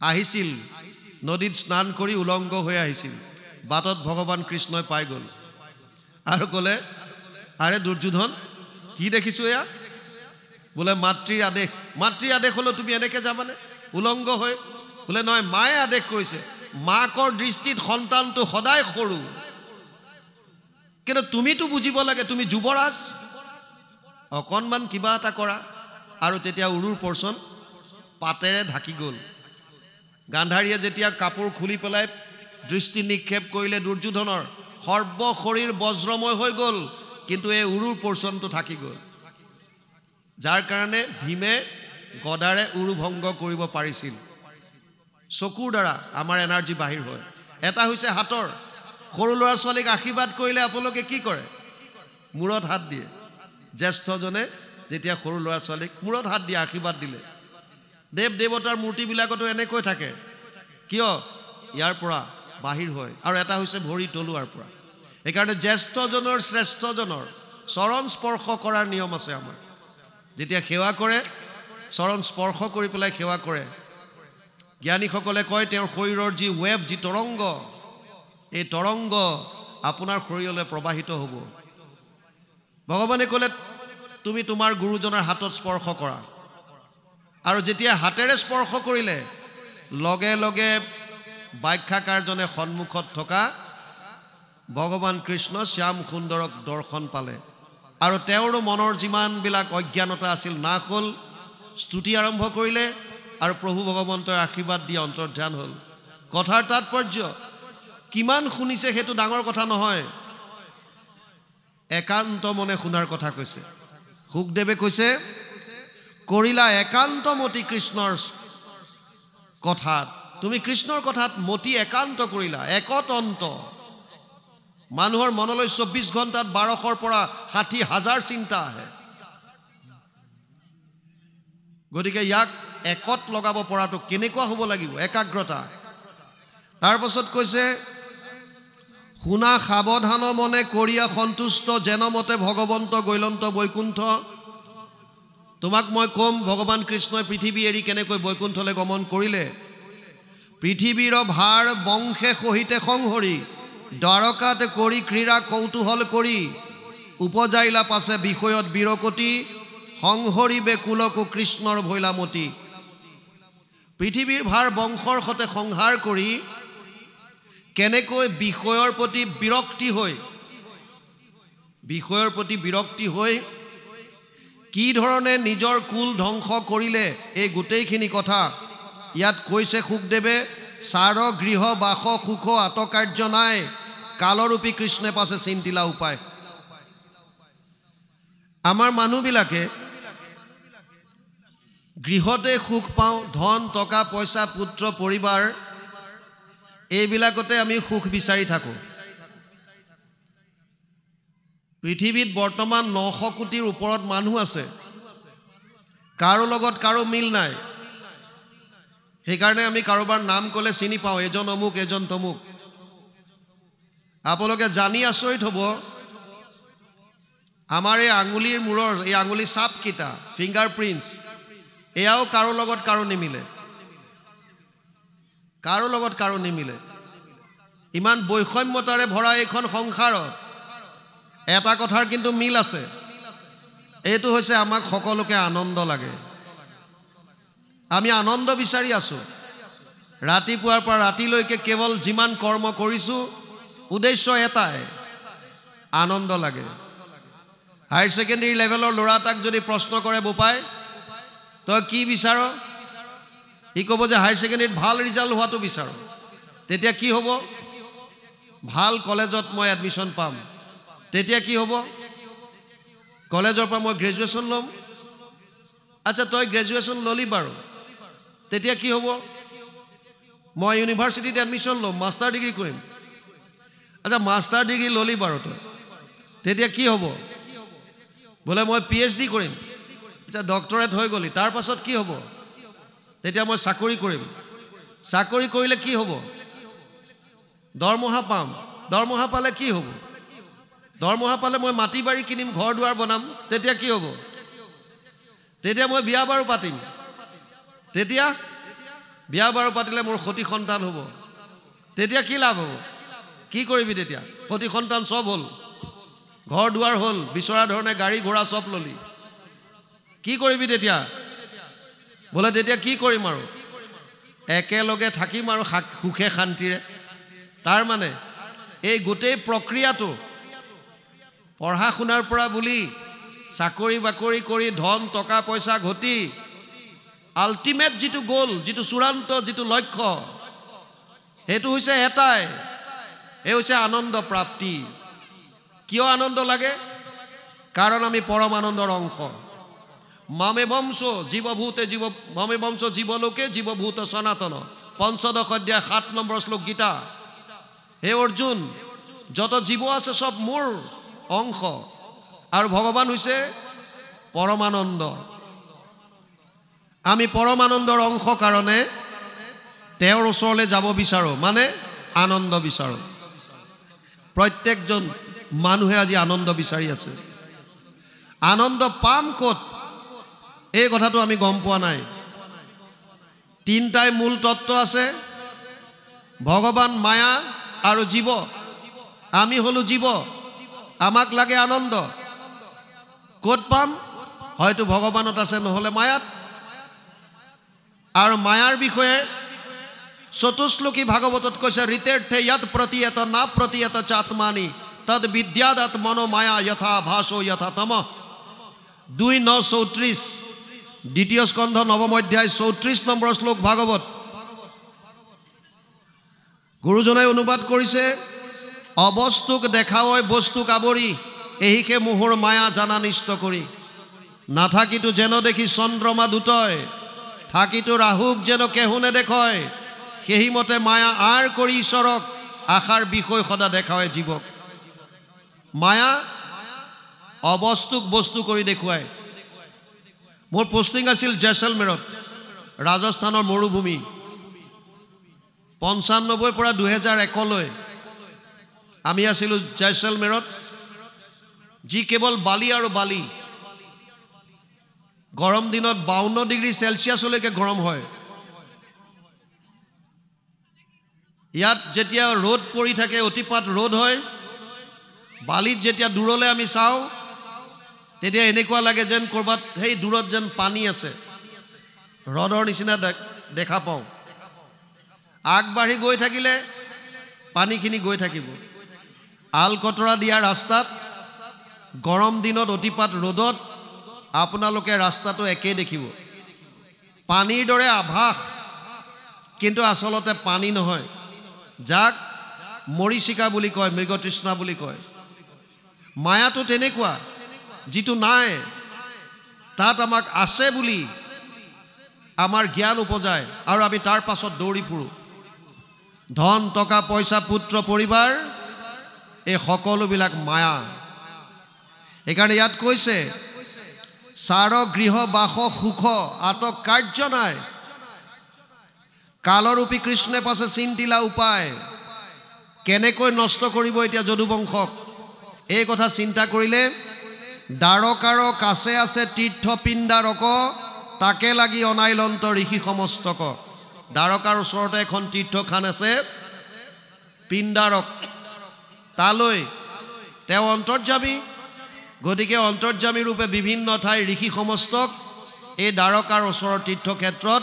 আহিছিল নদীত স্নান কৰি উলংগ হৈ আহিছিল বাটত ভগৱান কৃষ্ণই পাই গ'ল আৰু ক'লে আৰে দুৰ্যোধন কি দেখিছো এয়া বোলে মাতৃৰ আদেশ হলো তুমি এনেকৈ যাবানে উলংগ হৈ বোলে নহয় মায়ে আদেশ কৰিছে মাকৰ দৃষ্টিত সন্তানটো সদায় সৰু কিন্তু তুমিতো বুজিব লাগে তুমি যুৱৰাজ অকণমান কিবা এটা কৰা আৰু তেতিয়া উৰুৰ পৰ্চন পাতেৰে ঢাকি গ'ল গান্ধাৰীয়ে যেতিয়া কাপোৰ খুলি পেলাই দৃষ্টি নিক্ষেপ কৰিলে দুৰ্যোধনৰ সৰ্ব শৰীৰ বজ্ৰময় হৈ গ'ল কিন্তু এই উৰুৰ পৰ্চনটো থাকি গ'ল যাৰ কাৰণে ভীমে গদাৰে উৰু ভংগ কৰিব পাৰিছিল চকুৰ দ্বাৰা আমাৰ এনাৰ্জি বাহিৰ হয় এটা হৈছে হাতৰ সৰু ল'ৰা ছোৱালীক আশীৰ্বাদ কৰিলে আপোনালোকে কি কৰে মূৰত হাত দিয়ে জ্যেষ্ঠজনে যেতিয়া সৰু ল'ৰা ছোৱালীক মূৰত হাত দিয়ে আশীৰ্বাদ দিলে দেৱ দেৱতাৰ মূৰ্তিবিলাকতো এনেকৈ থাকে কিয় ইয়াৰ পৰা বাহিৰ হয় আৰু এটা হৈছে ভৰি তলুৱাৰ পৰা সেইকাৰণে জ্যেষ্ঠজনৰ শ্ৰেষ্ঠজনৰ চৰণ স্পৰ্শ কৰাৰ নিয়ম আছে আমাৰ যেতিয়া সেৱা কৰে চৰণ স্পৰ্শ কৰি পেলাই সেৱা কৰে জ্ঞানীসকলে কয় তেওঁৰ শৰীৰৰ যি ৱেভ যি তৰংগ এই তৰংগ আপোনাৰ শৰীৰলৈ প্ৰবাহিত হ'ব ভগৱানে ক'লে তুমি তোমাৰ গুৰুজনৰ হাতত স্পৰ্শ কৰা আৰু যেতিয়া হাতেৰে স্পৰ্শ কৰিলে লগে লগে ব্যাখ্যাকাৰজনে সন্মুখত থকা ভগৱান কৃষ্ণ শ্যাম সুন্দৰক দৰ্শন পালে আৰু তেওঁৰো মনৰ যিমানবিলাক অজ্ঞানতা আছিল নাশ হ'ল স্তুতি আৰম্ভ কৰিলে আৰু প্ৰভু ভগৱন্তৰ আশীৰ্বাদ দি অন্তৰ্ধান হ'ল কথাৰ তাৎপৰ্য কিমান শুনিছে সেইটো ডাঙৰ কথা নহয় একান্ত মনে শুনাৰ কথা কৈছে সুখদেৱে কৈছে কৰিলা একান্ত মতি কৃষ্ণৰ কথাত তুমি কৃষ্ণৰ কথাত মতি একান্ত কৰিলা একতন্ত মানুহৰ মনলৈ 24 ঘণ্টাত 1200ৰ পৰা 60,000 চিন্তা আহে গতিকে ইয়াক একত লগাব পৰাটো কেনেকুৱা হ'ব লাগিব একাগ্ৰতা তাৰ পাছত কৈছে শুনা সাৱধান মনে কৰিয়া সন্তুষ্ট যেনমতে ভগৱন্ত গৈলন্ত বৈকুণ্ঠ তোমাক মই কম ভগৱান কৃষ্ণই পৃথিৱী এৰি কেনেকৈ বৈকুণ্ঠলৈ গমন কৰিলে পৃথিৱীৰ ভাৰ বংশে সহিতে সংহৰি দ্বাৰকাত কৰি ক্ৰীড়া কৌতূহল কৰি উপজাইলা পাছে বিষয়ত বিৰকতি সংহৰিবে কুলকো কৃষ্ণৰ ভৈলামতি পৃথিৱীৰ ভাৰ বংশৰ সতে সংহাৰ কৰি কেনেকৈ বিষয়ৰ প্ৰতি বিৰক্তি হৈ কি ধৰণে নিজৰ কুল ধ্বংস কৰিলে এই গোটেইখিনি কথা ইয়াত কৈছে সুখদেৱে চাৰ গৃহ বাস সুখ আতকাৰ্য নাই কালৰূপী কৃষ্ণে পাছে চিন্তিলা উপায় আমাৰ মানুহবিলাকে গৃহতে সুখ পাওঁ ধন টকা পইচা পুত্ৰ পৰিবাৰ এইবিলাকতে আমি সুখ বিচাৰি থাকোঁ পৃথিৱীত বৰ্তমান 900 কোটিৰ ওপৰত মানুহ আছে কাৰো লগত কাৰো মিল নাই সেইকাৰণে আমি কাৰোবাৰ নাম ক'লে চিনি পাওঁ এজন অমুক এজন তমুক আপোনালোকে জানি আচৰিত হ'ব আমাৰ এই আঙুলিৰ মূৰৰ এই আঙুলি চাপকেইটা ফিংগাৰ প্ৰিণ্টছ এয়াও কাৰো লগত কাৰো নিমিলে ইমান বৈষম্যতাৰে ভৰা এইখন সংসাৰত এটা কথাৰ কিন্তু মিল আছে এইটো হৈছে আমাক সকলোকে আনন্দ লাগে আমি আনন্দ বিচাৰি আছো ৰাতিপুৱাৰ পৰা ৰাতিলৈকে কেৱল যিমান কৰ্ম কৰিছো উদ্দেশ্য এটাই আনন্দ লাগে হায়াৰ সেকেন্ডাৰী লেভেলৰ ল'ৰাটাক যদি প্ৰশ্ন কৰে বোপাই তই কি বিচাৰ ই ক'ব যে হায়াৰ সেকেন্ডাৰীত ভাল ৰিজাল্ট হোৱাটো বিচাৰো তেতিয়া কি হ'ব ভাল কলেজত মই এডমিশ্যন পাম তেতিয়া কি হ'ব কলেজৰ পৰা মই গ্ৰেজুৱেশ্যন ল'ম আচ্ছা তই গ্ৰেজুৱেশ্যন ল'লি বাৰু তেতিয়া কি হ'ব মই ইউনিভাৰ্চিটিত এডমিশ্যন ল'ম মাষ্টাৰ ডিগ্ৰী কৰিম আচ্ছা মাষ্টাৰ ডিগ্ৰী ললি বাৰু তই, তেতিয়া কি হ'ব? বোলে মই PhD কৰিম। আচ্ছা ডক্টৰেট হৈ গলি, তাৰ পাছত কি হ'ব? তেতিয়া মই চাকৰি কৰিম। চাকৰি কৰিলে কি হ'ব? দৰমহা পাম। দৰমহা পালে কি হ'ব? দৰমহা পালে মই মাটি বাৰী কিনিম, ঘৰ দুৱাৰ বনাম। তেতিয়া কি হ'ব? তেতিয়া মই বিয়া বাৰু পাতিম। তেতিয়া বিয়া বাৰু পাতিলে মোৰ সতি সন্তান হ'ব। তেতিয়া কি লাভ হ'ব? কি কৰিবি তেতিয়া? সতি সন্তান চব হ'ল, ঘৰ দুৱাৰ হ'ল, বিচৰা ধৰণে গাড়ী ঘোঁৰা চব ললি, কি কৰিবি তেতিয়া? বোলে তেতিয়া কি কৰিম আৰু? একেলগে থাকিম আৰু সুখে শান্তিৰে। তাৰ মানে এই গোটেই প্ৰক্ৰিয়াটো পঢ়া শুনাৰ পৰা বুলি চাকৰি বাকৰি কৰি ধন টকা পইচা ঘটি আল্টিমেট যিটো গ'ল, যিটো চূড়ান্ত যিটো লক্ষ্য, সেইটো হৈছে এটাই, এই হৈছে আনন্দ প্ৰাপ্তি। কিয় আনন্দ লাগে? কাৰণ আমি পৰম আনন্দৰ অংশ। মামে বংশ জীৱভূতে মামে বংশ জীৱলোকে জীৱভূত সনাতন, ৫ম অধ্যায় ৭ নম্বৰ শ্লোক গীতা। হে অৰ্জুন, যত জীৱ আছে সব মোৰ অংশ, আৰু ভগৱান হৈছে পৰমানন্দ। আমি পৰমানন্দৰ অংশ কাৰণে তেওঁৰ ওচৰলৈ যাব বিচাৰোঁ, মানে আনন্দ বিচাৰোঁ। প্ৰত্যেকজন মানুহে আজি আনন্দ বিচাৰি আছে। আনন্দ পাম ক'ত, এই কথাটো আমি গম পোৱা নাই। তিনিটাই মূল তত্ত্ব আছে, ভগৱান, মায়া আৰু জীৱ। আমি হলো জীৱ, আমাক লাগে আনন্দ। ক'ত পাম? হয়তো ভগৱানত আছে, নহ'লে মায়াত। আৰু মায়াৰ বিষয়ে চতুশ্লোকী ভাগৱতত কৈছে, ঋতেৰ্থে য়ৎ প্ৰতীয়ত না প্ৰতীয়ত চাত্মানি তদ বিদ্যাদাত মনো মায়া যথা ভাসো যথা তম। ২:৯-৩৪ দ্বিতীয় স্কন্ধ ৯ম অধ্যায় ৩৪ নম্বৰ শ্লোক ভাগৱত। গুৰুজনাই অনুবাদ কৰিছে, অবস্তুক দেখাৱই বস্তুক আৱৰি, এহিকে মোহৰ মায়া জানা নিষ্ট কৰি। নাথাকিতো যেন দেখি চন্দ্ৰমা দুটয়, থাকিতো ৰাহুক যেন কেহু নেদেখয়, সেই মতে মায়া আৰ কৰি ঈশ্বৰক, আশাৰ বিষয় সদা দেখায় জীৱক। মায়া অবস্তুক বস্তু কৰি দেখুৱায়। মোৰ পোষ্টিং আছিল জেচলমেৰত, ৰাজস্থানৰ মৰুভূমি। ৯৫ পৰা ২০০১লৈ আমি আছিলোঁ জেচলমেৰত, যি কেৱল বালি আৰু বালি। গৰম দিনত ৫২ ডিগ্ৰী চেলচিয়াছলৈকে গৰম হয়। ইয়াত যেতিয়া ৰ'দ পৰি থাকে, অতিপাত ৰ'দ হয়, বালিত যেতিয়া দূৰলৈ আমি চাওঁ, তেতিয়া এনেকুৱা লাগে যেন ক'ৰবাত সেই দূৰত যেন পানী আছে, হ্ৰদৰ নিচিনা দেখা পাওঁ। আগবাঢ়ি গৈ থাকিলে পানীখিনি গৈ থাকিব। আলকতৰা দিয়া ৰাস্তাত গৰম দিনত অতিপাত ৰ'দত আপোনালোকে ৰাস্তাটো একেই দেখিব, পানীৰ দৰে আভাস, কিন্তু আচলতে পানী নহয়, যাক মৰীচিকা বুলি কয়, মৃগতৃষ্ণা বুলি কয়। মায়াটো তেনেকুৱা, যিটো নাই তাত আমাক আছে বুলি আমাৰ জ্ঞান উপজায়, আৰু আমি তাৰ পাছত দৌৰি ফুৰোঁ। ধন টকা পইচা পুত্ৰ পৰিবাৰ, এই সকলোবিলাক মায়া। সেইকাৰণে ইয়াত কৈছে, চাৰ গৃহ বাস সুখ আটক কাৰ্য নাই, কালৰূপী কৃষ্ণে পাছে চিন্তিলা উপায়। কেনেকৈ নষ্ট কৰিব এতিয়া যদুবংশক, এই কথা চিন্তা কৰিলে দ্বাৰকাৰ কাছে আছে তীৰ্থ পিণ্ডাৰক, তাকে লাগি অনাইলন্ত ঋষি সমস্তক। দ্বাৰকাৰ ওচৰতে এখন তীৰ্থখান আছে, পিণ্ডাৰক, তালৈ তেওঁ অন্তৰ্যামী। গতিকে অন্তৰ্যামী ৰূপে বিভিন্ন ঠাইৰ ঋষি সমস্তক এই দ্বাৰকাৰ ওচৰৰ তীৰ্থক্ষেত্ৰত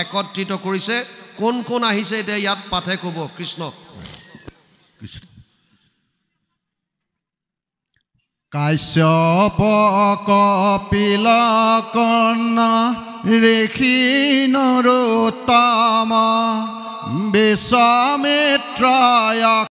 একত্ৰিত কৰিছে। কোন কোন আহিছে এতিয়া ইয়াত পাঠে ক'ব। কৃষ্ণ কাশ্যপ কপিল কৰ্ণ ঋষি নৰোত্তম বিশ্বামিত্ৰায়